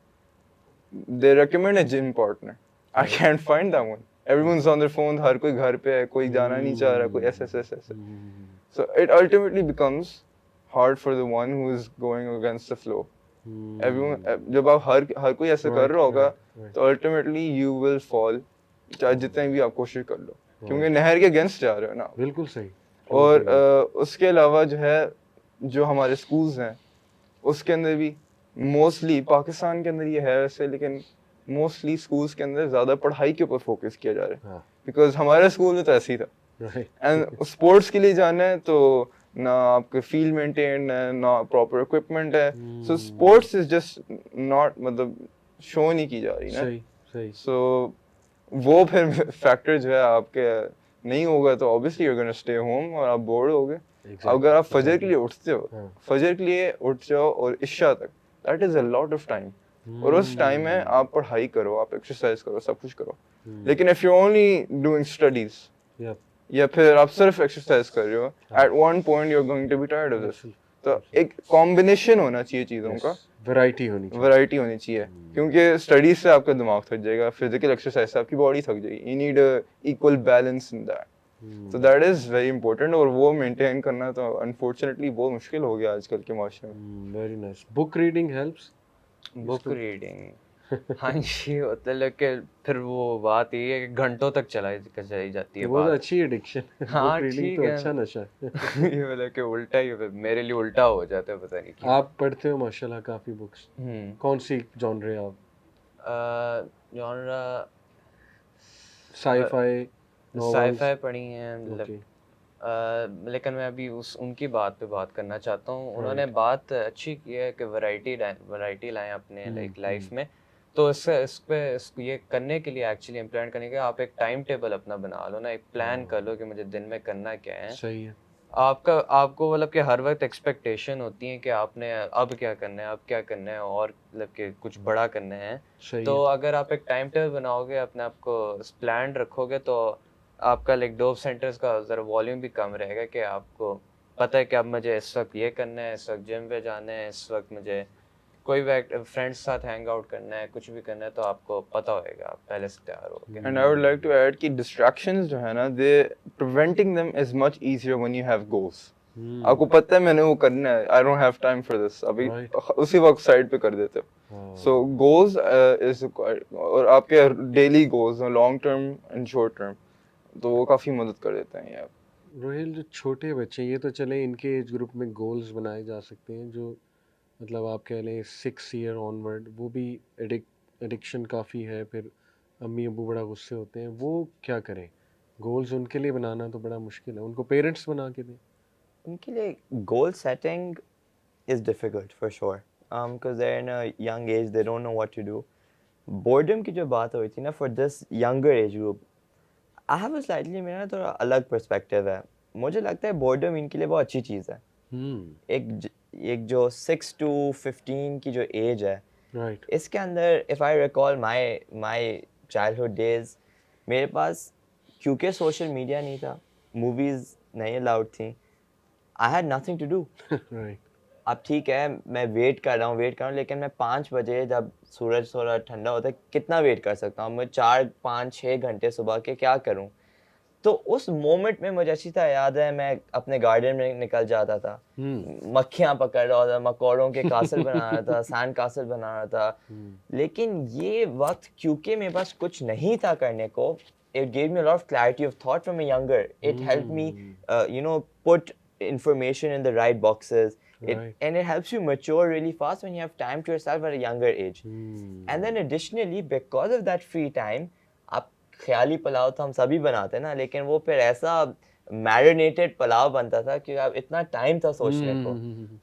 they recommend a gym partner. I can't find that one. Everyone's on their phone, हर कोई घर पे है, कोई जाना नहीं चाह रहा, कोई ऐसे। So it ultimately becomes hard for the one who is going against the flow. Everyone, जब आप हर कोई ऐसे कर रहा होगा, तो ultimately you will fall, चाहे जितने भी आप कोशिश कर लो, क्योंकि नहर के अगेंस्ट जा रहे हो ना। बिल्कुल सही। और उसके अलावा जो है, जो हमारे स्कूल्स हैं उसके अंदर भी मोस्टली, पाकिस्तान के अंदर ये है वैसे, लेकिन मोस्टली स्कूल्स के अंदर ज़्यादा पढ़ाई के ऊपर फोकस किया जा रहा है, बिकॉज हमारे स्कूल में तो ऐसे ही था। एंड स्पोर्ट्स के लिए जाना है तो ना आपके फील्ड मेंटेन है, ना प्रॉपर इक्विपमेंट है, so sports is just not, मतलब शो नहीं की जा रही ना। सही। सो वो फिर फैक्टर जो है आपके नहीं होगा, तो obviously you are gonna stay home और आप बोर्ड होगे। अगर आप फजर के लिए उठते हो, फजर के लिए उठ जाओ और इशा तक, that is a lot of time, और उस टाइम में आप पढ़ाई करो, आप एक्सरसाइज करो, सब कुछ करो। लेकिन if you only doing studies या फिर आप सिर्फ एक्सरसाइज कर रहे हो, at one point you are going to be tired of this. तो एक कॉम्बिनेशन होना चाहिए चीज़ों का, वैरायटी होनी चाहिए, क्योंकि स्टडीज से आपका दिमाग थक जाएगा, फिजिकल एक्सरसाइज से आपकी बॉडी थक जाएगी। You need equal balance in that, so that is very important, और वो मेंटेन करना तो अनफॉर्चुनेटली बहुत मुश्किल हो गया आजकल के माशरे में। Very nice. Book reading helps? Book reading हाँ जी, मतलब कि फिर वो बात ये है कि घंटों तक चलाई जाती है। वो तो अच्छी एडिक्शन है। हाँ ठीक है, अच्छा नशा है। ये मतलब कि उल्टा ही मेरे लिए उल्टा हो जाता है, पता नहीं क्यों। आप पढ़ते हो माशाल्लाह काफी बुक्स, कौन सी जॉनर आप? जॉनरा साई-फाई पढ़ी है, मतलब लेकिन मैं अभी उनकी बात पे बात करना चाहता हूँ। उन्होंने बात अच्छी की है कि वैरायटी लाएं अपने लाइफ में। तो इसको ये करने के लिए, एक्चुअली इम्प्लीमेंट करने के लिए, आप एक टाइम टेबल अपना बना लो ना, एक प्लान कर लो कि मुझे दिन में करना क्या है। सही है। आपको मतलब कि हर वक्त एक्सपेक्टेशन होती है कि आपने अब क्या करना है और मतलब कि कुछ बड़ा करना है। तो अगर आप एक टाइम टेबल बनाओगे, अपने आप को प्लान रखोगे, तो आपका डोप सेंटर्स का ज़रा वॉल्यूम भी कम रहेगा कि आपको पता है कि अब मुझे इस वक्त ये करना है, इस वक्त जिम पे जाना है, इस वक्त मुझे कोई भी फ्रेंड्स साथ हैंग आउट करना है, कुछ भी करना है, तो आपको पता होएगा, आप पहले से तैयार होगे। And I would like to add कि डिस्ट्रैक्शंस जो है ना, they preventing them is much easier when you have goals. आपको पता है मैंने वो करना है, I don't have time for this, अभी उसी वक्त साइड पे कर देते हो। सो गोल्स इज, और आपके daily goals long term and short term, तो वो काफ़ी मदद कर देते हैं यार। रोहिल, जो छोटे बच्चे ये तो चले, इनके एज ग्रुप में गोल्स बनाए जा सकते हैं, जो मतलब आप कह लें 6 ईयर ऑनवर्ड, वो भी एडिक्शन काफ़ी है, फिर अम्मी अबू बड़ा गुस्से होते हैं, वो क्या करें? गोल्स उनके लिए बनाना तो बड़ा मुश्किल है, उनको पेरेंट्स बना के दें। उनके लिए goal setting is difficult for sure, because they're in a young age, they don't know what to do. Boredom की जो बात हुई थी ना, for this younger age group, I have a slightly, मेरा ना थोड़ा अलग perspective है। मुझे लगता है boredom इनके लिए बहुत अच्छी चीज़ है। एक जो 6 to 15 की जो एज है, राइट, इसके अंदर if I recall my childhood days, मेरे पास क्योंकि सोशल मीडिया नहीं था, मूवीज़ नहीं अलाउड थी, I had nothing to do. Right, अब ठीक है, मैं वेट कर रहा हूँ, लेकिन मैं 5 बजे जब सूरज थोड़ा ठंडा होता है, कितना वेट कर सकता हूँ? मैं 4, 5, 6 घंटे सुबह के क्या करूँ? तो उस मोमेंट में मुझे अच्छी तरह याद है, मैं अपने गार्डन में निकल जाता था, मक्खियाँ पकड़ रहा था, मकोड़ों के कासल बना रहा था, सैंड कासल बना रहा था। लेकिन ये वक्त क्योंकि मेरे पास कुछ नहीं था करने को, it gave me a lot of clarity of thought from a younger. It helped me, put information in the right boxes. And it helps you mature really fast when you have time to yourself at a younger age. And then additionally, because of that free time, आप ख्याली पुलाव तो हम सभी बनाते हैं ना, लेकिन वो फिर ऐसा marinated पुलाव बनता था कि आप इतना टाइम था सोचने को,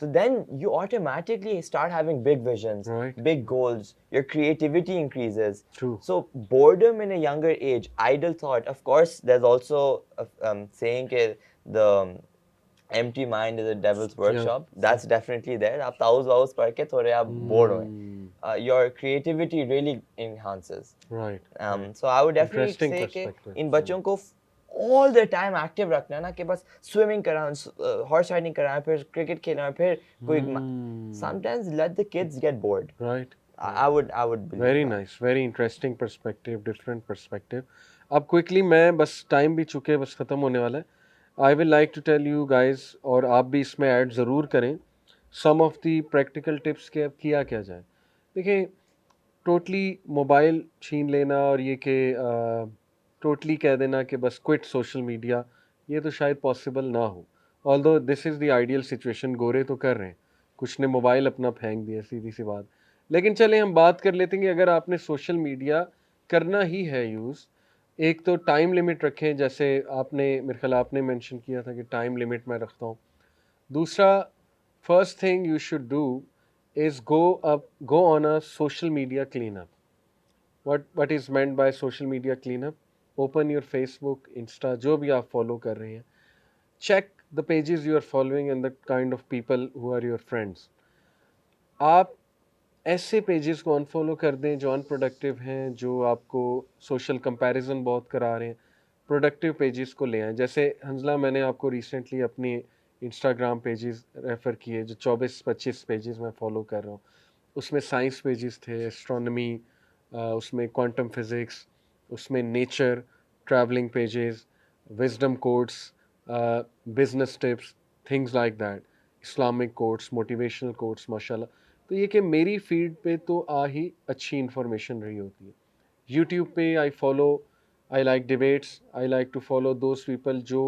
तो then you automatically start having big visions, big goals, your creativity increases. True. So boredom in a younger age, idle thought, of course there's also a saying that the empty mind is a devil's workshop. That's definitely there. आप ताउज़ वाउज़ पढ़ के थोड़े आप bore हुए, your creativity really enhances. Right. So I would definitely say कि इन बच्चों को all the time active रखना ना, कि बस swimming कराना, horse riding कराना, फिर cricket खेलना, फिर कोई sometimes let the kids get bored. Right. I would believe very that. nice, very interesting perspective, different perspective. अब quickly, मैं बस time भी चुके, बस ख़त्म होने वाला है। I will like to tell you guys, और आप भी इसमें ऐड ज़रूर करें, some of the practical tips के अब किया क्या जाए। देखिए, टोटली मोबाइल छीन लेना और ये कि टोटली कह देना कि बस क्विट सोशल मीडिया, ये तो शायद पॉसिबल ना हो। Although this is the ideal situation, गोरे तो कर रहे हैं, कुछ ने मोबाइल अपना फेंक दिया, सीधी सी बात। लेकिन चले हम बात कर लेते हैं कि अगर आपने सोशल मीडिया करना ही है यूज़, एक तो टाइम लिमिट रखें, जैसे आपने मेरे ख्याल आपने मेंशन किया था कि टाइम लिमिट मैं रखता हूँ। दूसरा, first thing you should do is go on a social media cleanup. What is meant by social media cleanup? Open your Facebook, Insta, जो भी आप follow कर रहे हैं, check the pages you are following and the kind of people who are your friends. आप ऐसे pages को unfollow कर दें जो अनप्रोडक्टिव हैं, जो आपको सोशल कंपैरिजन बहुत करा रहे हैं, प्रोडक्टिव पेजेस को ले आएँ। जैसे हंजला, मैंने आपको रिसेंटली अपनी इंस्टाग्राम पेजेस रेफ़र किए, जो 24-25 पेजेस मैं फॉलो कर रहा हूँ। उसमें साइंस पेजेस थे, एस्ट्रोनॉमी, उसमें क्वांटम फिज़िक्स, उसमें nature, travelling pages, wisdom quotes, business tips, things like that, Islamic quotes, motivational quotes, माशाल्लाह। तो ये कि मेरी फीड पे तो ही अच्छी इन्फॉर्मेशन रही होती है। यूट्यूब पे I like debates, I like to follow those people जो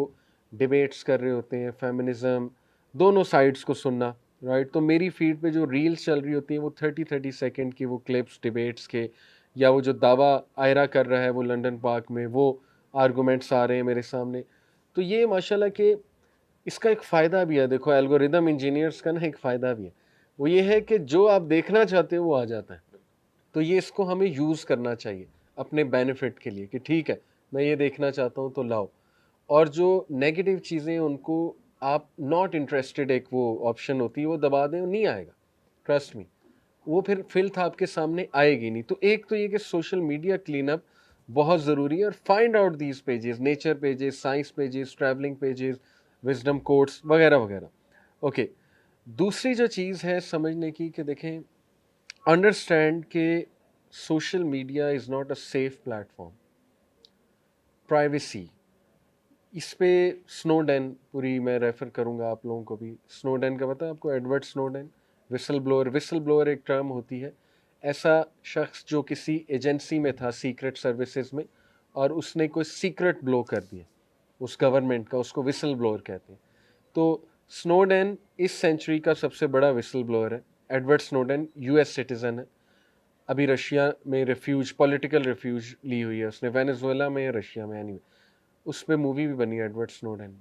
डिबेट्स कर रहे होते हैं, फेमिनिज़म, दोनों साइड्स को सुनना, राइट। तो मेरी फीड पे जो रील्स चल रही होती हैं वो 30-30 सेकेंड की वो क्लिप्स डिबेट्स के, या वो जो दावा आयरा कर रहा है वो लंदन पार्क में, वो आर्गूमेंट्स आ रहे हैं मेरे सामने। तो ये माशाल्लाह के इसका एक फ़ायदा भी है। देखो, एल्गोरिदम इंजीनियर्स का ना एक फ़ायदा भी है, वो ये है कि जो आप देखना चाहते हो वो आ जाता है। तो ये इसको हमें यूज़ करना चाहिए अपने बेनिफिट के लिए, कि ठीक है मैं ये देखना चाहता हूँ तो लाओ। और जो नेगेटिव चीज़ें उनको आप नॉट इंटरेस्टेड, एक वो ऑप्शन होती है, वो दबा दें, वो नहीं आएगा, ट्रस्ट मी, वो फिर फिल्थ आपके सामने आएगी नहीं। तो एक तो ये कि सोशल मीडिया क्लीन अप बहुत ज़रूरी है, और find out these pages, nature pages, science pages, travelling pages, wisdom quotes वगैरह वगैरह। ओके, दूसरी जो चीज़ है समझने की, कि देखें, अंडरस्टैंड कि social media is not a safe platform. Privacy, इस पे स्नोडेन पूरी मैं रेफ़र करूँगा आप लोगों को भी। स्नोडेन का पता है आपको, एडवर्ड स्नोडेन? विसल ब्लोअर एक टर्म होती है, ऐसा शख्स जो किसी एजेंसी में था सीक्रेट सर्विसेज में और उसने कोई सीक्रेट ब्लो कर दिया उस गवर्नमेंट का, उसको विसल ब्लोअर कहते हैं। तो स्नोडेन इस सेंचुरी का सबसे बड़ा विसल ब्लोअर है। एडवर्ड स्नोडेन यूएस सिटीज़न है, अभी रशिया में रिफ्यूज, पॉलिटिकल रिफ्यूज ली हुई है उसने, वेनेजुएला में या रशिया में, एनीवे। उस पर मूवी भी बनी है एडवर्ड स्नोडेन।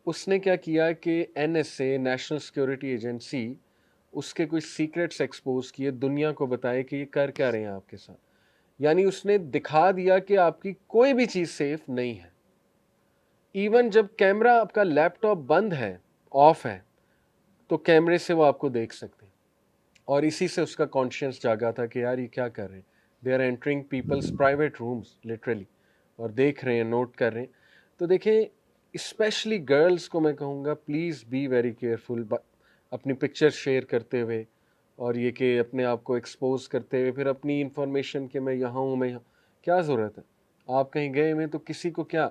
उसने क्या किया कि एनएसए, नेशनल सिक्योरिटी एजेंसी, उसके कुछ सीक्रेट्स एक्सपोज किए, दुनिया को बताए कि ये कर क्या रहे हैं आपके साथ। यानी उसने दिखा दिया कि आपकी कोई भी चीज़ सेफ नहीं है। इवन जब कैमरा आपका लैपटॉप बंद है, ऑफ है, तो कैमरे से वो आपको देख सकते हैं। और इसी से उसका कॉन्शियस जागा था कि यार ये क्या कर रहे हैं, they are entering people's private rooms literally, और देख रहे हैं, नोट कर रहे हैं। तो देखें, स्पेशली गर्ल्स को मैं कहूँगा प्लीज़ बी वेरी केयरफुल अपनी पिक्चर शेयर करते हुए, और ये कि अपने आप को एक्सपोज करते हुए, फिर अपनी इंफॉर्मेशन कि मैं यहाँ हूँ, मैं यहाँ, क्या ज़रूरत है? आप कहीं गए हुए तो किसी को क्या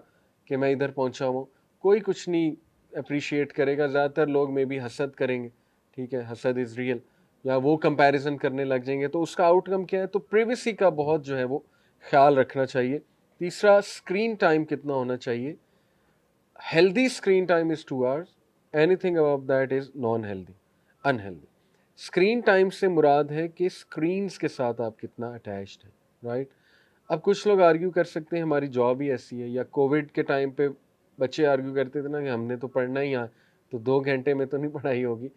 कि मैं इधर पहुँचा हूँ, कोई कुछ नहीं अप्रिशिएट करेगा। ज़्यादातर लोग मे बी हसद करेंगे, ठीक है, हसद इज़ रियल, या वो कंपैरिजन करने लग जाएंगे, तो उसका आउटकम क्या है? तो प्रिवेसी का बहुत जो है वो ख्याल रखना चाहिए। तीसरा, स्क्रीन टाइम कितना होना चाहिए? Healthy screen time is 2 hours, anything above that is non healthy, unhealthy. Screen time से मुराद है कि स्क्रीन्स के साथ आप कितना अटैच्ड हैं, राइट? अब कुछ लोग आर्ग्यू कर सकते हैं हमारी जॉब ही ऐसी है, या कोविड के टाइम पे बच्चे आर्ग्यू करते थे ना कि हमने तो पढ़ना ही यहाँ, तो 2 घंटे में तो नहीं पढ़ाई होगी।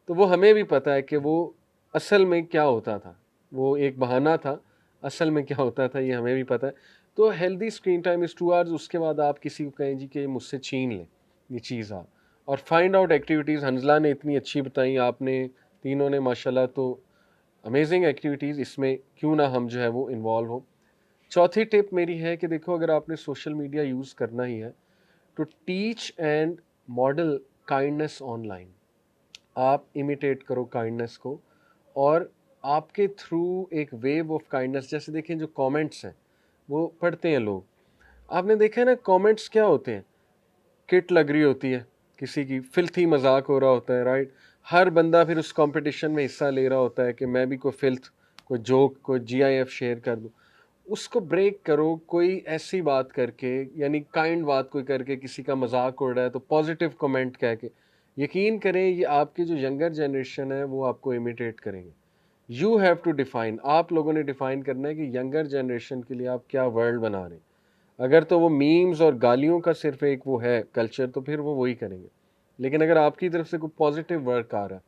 तो वो हमें भी पता है कि वो असल में क्या होता था, वो एक बहाना था, असल में क्या होता था ये हमें भी पता है। तो healthy screen time is 2 hours. उसके बाद आप किसी को कहें जी कि मुझसे छीन लें ये चीज़ आप, और फाइंड आउट एक्टिविटीज़। हंजला ने इतनी अच्छी बताई, आपने तीनों ने माशाल्लाह, तो अमेजिंग एक्टिविटीज़, इसमें क्यों ना हम जो है वो इन्वॉल्व हो। चौथी टिप मेरी है कि देखो, अगर आपने सोशल मीडिया यूज़ करना ही है तो teach and model kindness online. आप इमिटेट करो काइंडनेस को, और आपके थ्रू एक वेव ऑफ काइंडनेस, जैसे देखें जो कमेंट्स हैं वो पढ़ते हैं लोग, आपने देखा है ना कमेंट्स क्या होते हैं? किट लग रही होती है, किसी की फिल्थी मजाक हो रहा होता है, राइट? हर बंदा फिर उस कंपटीशन में हिस्सा ले रहा होता है कि मैं भी कोई फिल्थ, कोई जोक, कोई जीआईएफ शेयर कर दूं। उसको ब्रेक करो, कोई ऐसी बात करके, यानी काइंड बात कोई करके, किसी का मजाक उड़ रहा है तो पॉजिटिव कमेंट कह के। यकीन करें, ये आपकी जो यंगर जनरेशन है वो आपको इमिटेट करेंगे। यू हैव टू डिफाइन, आप लोगों ने डिफाइन करना है कि यंगर जनरेशन के लिए आप क्या वर्ल्ड बना रहे हैं। अगर तो वो मीम्स और गालियों का सिर्फ एक वो है कल्चर, तो फिर वो वही करेंगे। लेकिन अगर आपकी तरफ से कोई पॉजिटिव वर्क आ रहा है,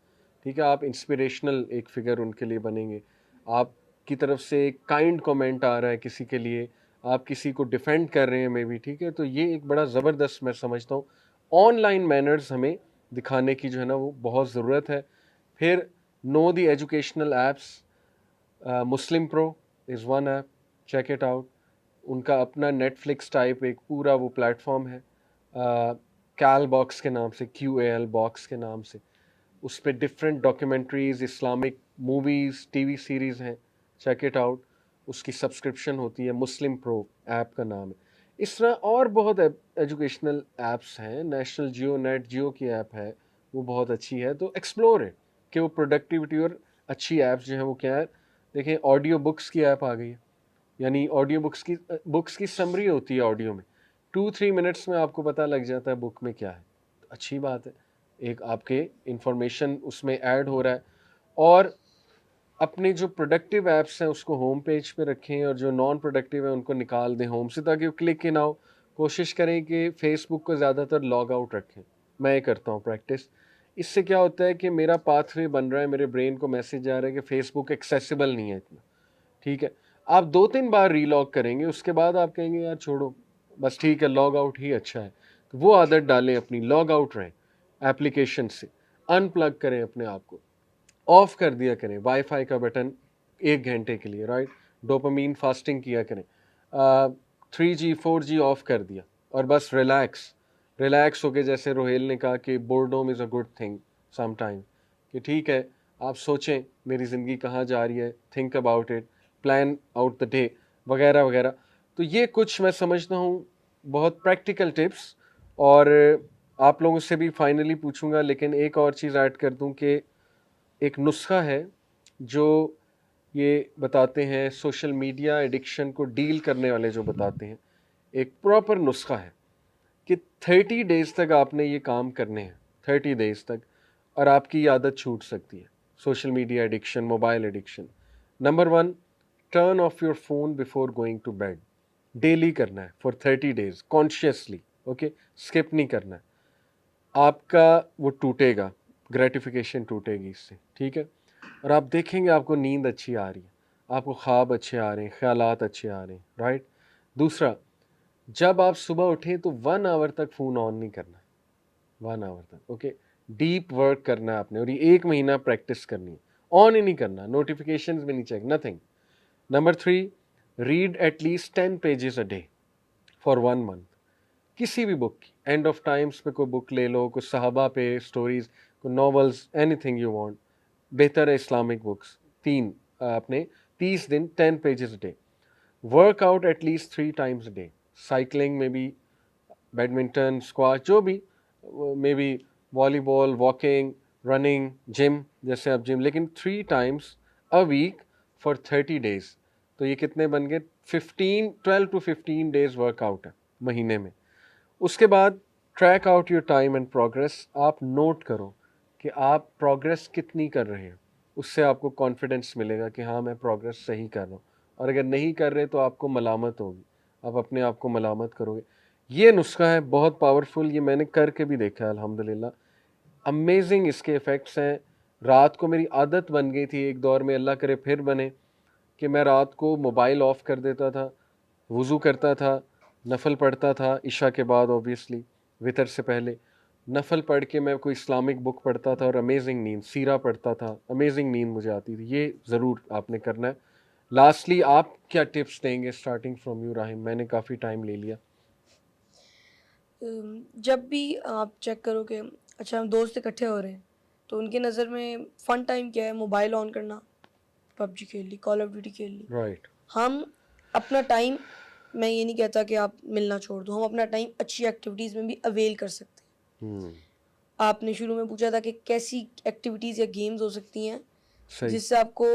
ठीक है, आप इंस्पिरेशनल एक फिगर उनके लिए बनेंगे, आपकी तरफ से एक काइंड कमेंट आ रहा है किसी के लिए, आप किसी को डिफेंड कर रहे हैं मे बी, ठीक है, तो ये एक बड़ा ज़बरदस्त, मैं समझता हूँ, ऑनलाइन मैनर्स हमें दिखाने की जो है ना वो बहुत ज़रूरत है। फिर know the educational apps. Muslim pro is one app, check it out. उनका अपना नेटफ्लिक्स टाइप एक पूरा वो प्लेटफॉर्म है, कैल बॉक्स के नाम से, QAL बॉक्स के नाम से। उस पर different documentaries, Islamic movies, TV series हैं, चेक इट आउट। उसकी सब्सक्रिप्शन होती है, मुस्लिम प्रो ऐप का नाम है। इस तरह और बहुत एजुकेशनल ऐप्स हैं। नेशनल जियो नेट, जियो की ऐप है, वो बहुत अच्छी है, तो एक्सप्लोर है कि वो प्रोडक्टिविटी और अच्छी ऐप्स जो हैं वो क्या है। देखें, ऑडियो बुक्स की ऐप आ गई है, यानी ऑडियो बुक्स की समरी होती है ऑडियो में, 2-3 मिनट्स में आपको पता लग जाता है बुक में क्या है। तो अच्छी बात है, एक आपके इंफॉर्मेशन उसमें ऐड हो रहा है। और अपने जो प्रोडक्टिव ऐप्स हैं उसको होम पेज पे रखें, और जो नॉन प्रोडक्टिव है उनको निकाल दें होम से, ताकि वो क्लिक इन आओ। कोशिश करें कि फेसबुक को ज़्यादातर लॉग आउट रखें, मैं ये करता हूँ प्रैक्टिस। इससे क्या होता है कि मेरा पाथवे बन रहा है, मेरे ब्रेन को मैसेज आ रहा है कि फेसबुक एक्सेसिबल नहीं है इतना, ठीक है। आप 2-3 बार रीलॉग करेंगे, उसके बाद आप कहेंगे यार छोड़ो, बस ठीक है, लॉग आउट ही अच्छा है। तो वो आदत डालें अपनी, लॉग आउट रहें एप्लीकेशन से, अनप्लग करें अपने आप को, ऑफ कर दिया करें वाईफाई का बटन 1 घंटे के लिए, राइट? डोपामीन फास्टिंग किया करें, 3G 4G ऑफ कर दिया, और बस रिलैक्स हो के, जैसे रोहेल ने कहा कि boredom is a good thing sometime, कि ठीक है, आप सोचें मेरी ज़िंदगी कहाँ जा रही है, think about it, plan out the day, वगैरह वगैरह। तो ये कुछ मैं समझता हूँ बहुत प्रैक्टिकल टिप्स, और आप लोगों से भी फाइनली पूछूंगा, लेकिन एक और चीज़ ऐड कर दूं कि एक नुस्खा है जो ये बताते हैं, सोशल मीडिया एडिक्शन को डील करने वाले जो बताते हैं, एक प्रॉपर नुस्खा है कि 30 डेज तक आपने ये काम करने हैं, 30 डेज तक, और आपकी ये आदत छूट सकती है, social media addiction, mobile addiction. Number 1, turn off your phone before going to bed. Daily करना है for 30 days consciously, okay, skip नहीं करना है। आपका वो टूटेगा, ग्रेटिफिकेशन टूटेगी इससे, ठीक है, और आप देखेंगे आपको नींद अच्छी आ रही है, आपको ख्वाब अच्छे आ रहे हैं, ख्यालात अच्छे आ रहे हैं, राइट। दूसरा, जब आप सुबह उठें तो 1 आवर तक फ़ोन ऑन नहीं करना, 1 आवर तक, ओके। डीप वर्क करना है आपने, और ये 1 महीना प्रैक्टिस करनी है। ऑन ही नहीं करना, नोटिफिकेशंस भी नहीं check, nothing. Number 3, read at least 10 pages a day for 1 month. किसी भी बुक की, एंड ऑफ टाइम्स पे कोई बुक ले लो, कुछ सहाबा पे स्टोरीज, कोई नॉवेल्स, एनीथिंग यू वांट। बेहतर है इस्लामिक बुक्स। 3, आपने 30 दिन 10 pages a day. Workout at least 3 times a day, cycling में भी, बैडमिंटन, स्क्वाश, जो भी, maybe volleyball, walking, running, gym, जैसे आप जिम, लेकिन 3 times a week for 30 days. तो ये कितने बन गए? 12 टू 15 डेज वर्कआउट है महीने में। उसके बाद track out your time and progress. आप नोट करो कि आप प्रोग्रेस कितनी कर रहे हैं, उससे आपको कॉन्फिडेंस मिलेगा कि हाँ मैं प्रोग्रेस सही कर रहा हूँ। और अगर नहीं कर रहे तो आपको मलामत होगी, आप अपने आप को मलामत करोगे। ये नुस्खा है बहुत पावरफुल, ये मैंने करके भी देखा है अल्हम्दुलिल्लाह, अमेजिंग इसके इफ़ेक्ट्स हैं। रात को मेरी आदत बन गई थी एक दौर में, अल्लाह करे फिर बने, कि मैं रात को मोबाइल ऑफ़ कर देता था, वज़ू करता था, नफल पढ़ता था इशा के बाद, ऑब्वियसली वितर से पहले नफल पढ़ के मैं कोई इस्लामिक बुक पढ़ता था, और अमेजिंग नींद, सीरा पढ़ता था, अमेजिंग नींद मुझे आती थी। ये ज़रूर आपने करना है। लास्टली आप क्या टिप्स देंगे, स्टार्टिंग फ्रॉम यू राहिम? मैंने काफ़ी टाइम ले लिया। जब भी आप चेक करो कि अच्छा हम दोस्त इकट्ठे हो रहे हैं, तो उनकी नज़र में फ़न टाइम क्या है? मोबाइल ऑन करना, पबजी खेल ली, कॉल ऑफ ड्यूटी खेल ली। राइट। हम अपना टाइम, मैं ये नहीं कहता कि आप मिलना छोड़ दो, हम अपना टाइम अच्छी एक्टिविटीज़ में भी अवेल कर सकते हैं। आपने शुरू में पूछा था कि कैसी एक्टिविटीज़ या गेम्स हो सकती हैं सही। जिससे आपको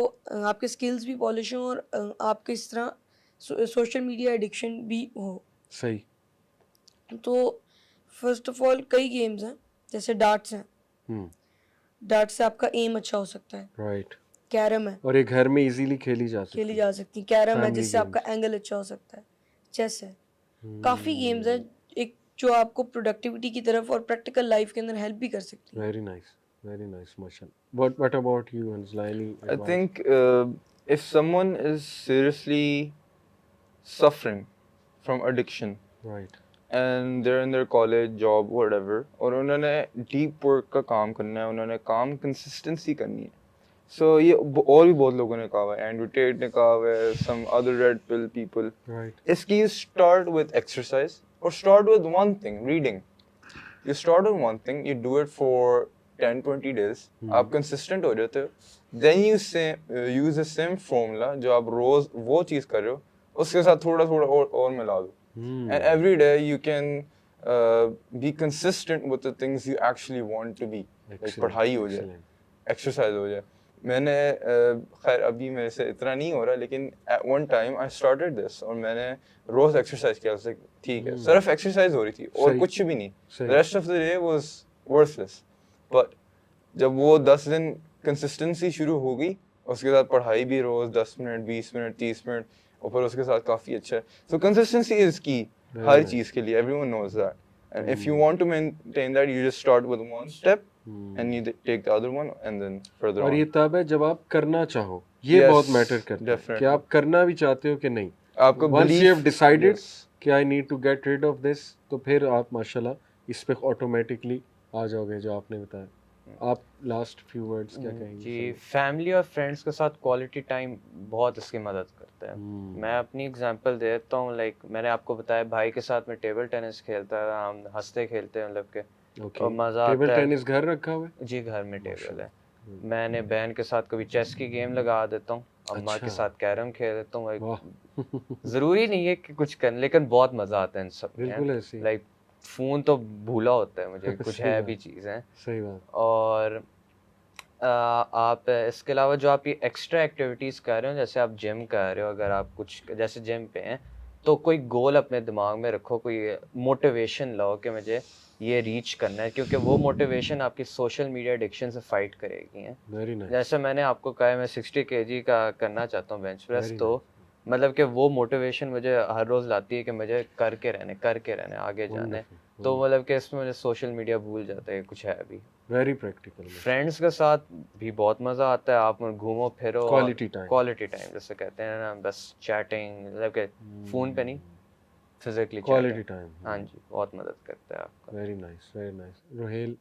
आपके स्किल्स भी पॉलिश हों और आपके इस तरह सोशल मीडिया एडिक्शन भी हो। सही। तो फर्स्ट ऑफ ऑल कई गेम्स हैं, जैसे डार्ट्स हैं, डार्ट्स से आपका एम अच्छा हो सकता है। राइट। कैरम है, और ये घर में इजीली खेली जा खेली सकती जा सकती है। कैरम है फैमिली जिससे आपका गेम्स। एंगल अच्छा हो सकता है। चेस है, काफ़ी गेम्स हैं एक जो आपको प्रोडक्टिविटी की तरफ और प्रैक्टिकल लाइफ के अंदर हेल्प भी कर सकती है। वेरी नाइस, वेरी नाइस, माशाल्लाह। What about you Hansla? Any I advice? think if someone is seriously suffering from addiction right. and they're in their college, job, whatever, और उन्होंने deep work का काम करना है, उन्होंने काम consistency करनी है. So ये और भी बहुत लोगों ने कहा हुआ है, एंड्रू टेट ने कहा हुआ है, some other red pill people. Right. इसकी you start with exercise or start with one thing, reading. You start on one thing, you do it for 10-20 days, आप consistent हो जाते हो, then you use the same formula जो आप रोज वो चीज़ कर रहे हो, उसके साथ थोड़ा थोड़ा और मिला दो, and every day you can be consistent with the things you actually want to be, like पढ़ाई हो जाए, exercise हो जाए. मैंने खैर अभी मेरे से इतना नहीं हो रहा, लेकिन at one time I started this और मैंने रोज एक्सरसाइज किया, ठीक है, सिर्फ एक्सरसाइज हो रही थी और कुछ भी नहीं, the rest of the day was worthless. But जब वो 10 दिन कंसिस्टेंसी शुरू हो गई, उसके साथ पढ़ाई भी रोज 10 मिनट, 20 मिनट, 30 मिनट, और फिर उसके साथ काफ़ी अच्छा है. So consistency is key हर चीज़ के लिए, everyone knows that. And if you want to maintain that, you just start with one step and you take the other one and then further और on. ये तब है जब आप करना चाहो, ये Yes, बहुत मैटर करता है कि definitely. आप करना भी चाहते हो कि नहीं। आपका Once you have belief, decided yes. कि I need to get rid of this, तो फिर आप माशाल्लाह इस पे ऑटोमेटिकली आ जाओगे, जो आपने बताया। आप लास्ट फ्यू वर्ड्स क्या कहेंगे? जी, फैमिली और फ्रेंड्स के साथ क्वालिटी टाइम बहुत इसकी मदद करता है। मैं अपनी एग्जांपल देता हूँ, लाइक मैंने आपको बताया भाई के साथ मैं टेबल टेनिस खेलता है, हम हंसते खेलते हैं, मतलब के और मज़ा आता है। टेबल टेनिस घर रखा हुआ है? जी, घर में टेबल है। मैंने बहन के साथ कभी चेस की गेम लगा देता हूँ, अम्मा के साथ कैरम खेल लेता हूँ। ज़रूरी नहीं है कि कुछ कर, लेकिन बहुत मज़ा आता है इन सब में। बिल्कुल ऐसे ही। लाइक फ़ोन तो भूला होता है मुझे कुछ सही है बात। भी चीज़ें। सही बात। और आप इसके अलावा जो आप ये एक्स्ट्रा एक्टिविटीज़ कर रहे हो, जैसे आप जिम कर रहे हो, अगर आप कुछ जैसे जिम पे हैं, तो कोई गोल अपने दिमाग में रखो, कोई मोटिवेशन लाओ कि मुझे ये रीच करना है, क्योंकि वो मोटिवेशन आपकी सोशल मीडिया एडिक्शन से फाइट करेगी हैं। Very nice. जैसे मैंने आपको कहा है मैं 60 केजी का करना चाहता हूँ बेंच प्रेस, वेरी तो मतलब कि वो मोटिवेशन मुझे हर रोज़ लाती है कि मुझे करके रहने आगे जाना है। वंडरफुल। तो मतलब कि इसमें मुझे सोशल मीडिया भूल जाता है कुछ है अभी। Very practical. फ्रेंड्स के साथ भी बहुत मज़ा आता है, आप घूमो फिरो, क्वालिटी टाइम। क्वालिटी टाइम जिसे कहते हैं ना, बस चैटिंग, मतलब कि फ़ोन पे नहीं, फिजिकली क्वालिटी चैटिंग। टाइम। हाँ जी, बहुत मदद करता है आपका। Very nice, very nice. Rohel.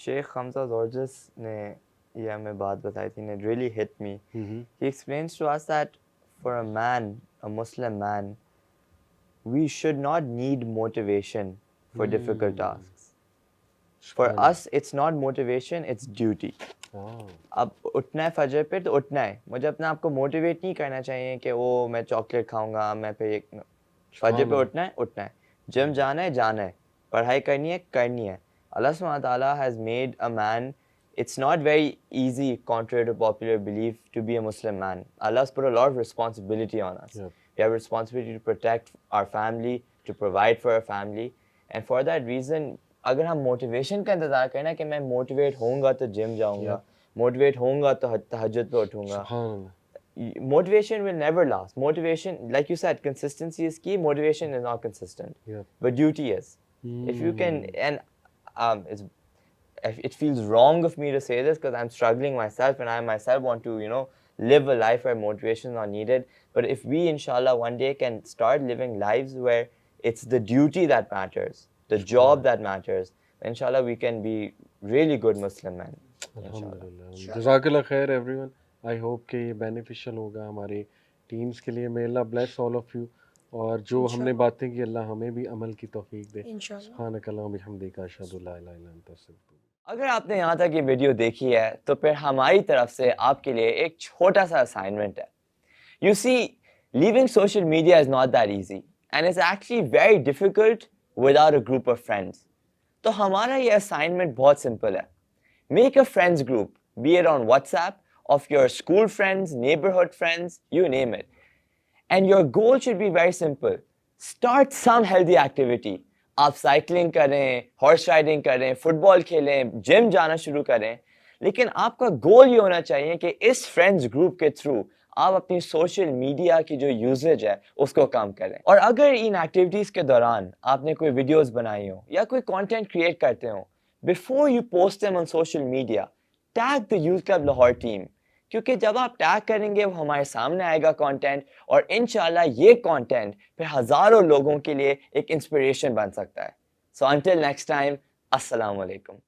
Sheikh Hamza Zorges ने ये हमें बात बताई थी, it really hit me. He explains to us that for a man, a Muslim man, we should not need motivation for difficult tasks. For us, it's not motivation, it's duty. अब उठना है फजर पे तो उठना है, मुझे अपने आप को मोटिवेट नहीं करना चाहिए कि वो मैं चॉकलेट खाऊंगा, मैं फिर फजर पे उठना है, जिम जाना है, पढ़ाई करनी है। Allah subhanahu wa ta'ala has made a man, it's not very easy, contrary to popular belief, to be a Muslim man. Allah's put a lot of responsibility on us. Yep. We have a responsibility to protect our family, to provide for our family, and for that reason, अगर हम motivation का इंतजार करें ना कि मैं motivate होऊंगा तो जिम जाऊंगा, मोटिवेट होऊंगा तो तहज्जुद पे उठूंगा, motivation will never last. Motivation, like you said, consistency is key. Motivation is not consistent, but duty is. If you can, and it feels wrong of me to say this because I'm struggling myself and I myself want to, live a life where motivation is not needed. But if we, inshallah, one day can start living lives where it's the duty that matters, the job that matters, inshallah, we can be really good Muslim men. अल्हम्दुलिल्लाह। जज़ाकल्लाह खैर everyone. I hope कि ये beneficial होगा हमारे teams के लिए। मे अल्लाह bless all of you, और जो हमने बातें की अल्लाह हमें भी अमल की तौफीक दे। सुब्हानकल्लाह बिहम्दिका अशहदु ला इलाहा इल्ला अंता अस्तगफिरुक। अगर आपने यहाँ तक ये वीडियो देखी है तो फिर हमारी तरफ से आपके लिए एक छोटा सा असाइनमेंट है। You see, leaving social media is not that easy and it's actually very difficult without a group of friends. तो हमारा ये असाइनमेंट बहुत सिंपल है। Make a friends group, be it on WhatsApp, of your school friends, neighborhood friends, you name it. And your goal should be very simple. Start some healthy activity. आप cycling करें, horse riding करें, football खेलें, gym जाना शुरू करें, लेकिन आपका गोल ये होना चाहिए कि इस फ्रेंड्स ग्रुप के थ्रू आप अपनी सोशल मीडिया की जो यूजेज है उसको कम करें। और अगर इन एक्टिविटीज़ के दौरान आपने कोई वीडियोस बनाई हो या कोई कंटेंट क्रिएट करते हो, before you post them on social media, tag the Youth Club Lahore team, क्योंकि जब आप टैग करेंगे वो हमारे सामने आएगा कंटेंट, और इंशाल्लाह ये कंटेंट फिर हज़ारों लोगों के लिए एक इंस्पिरेशन बन सकता है। So until next time, अस्सलाम वालेकुम।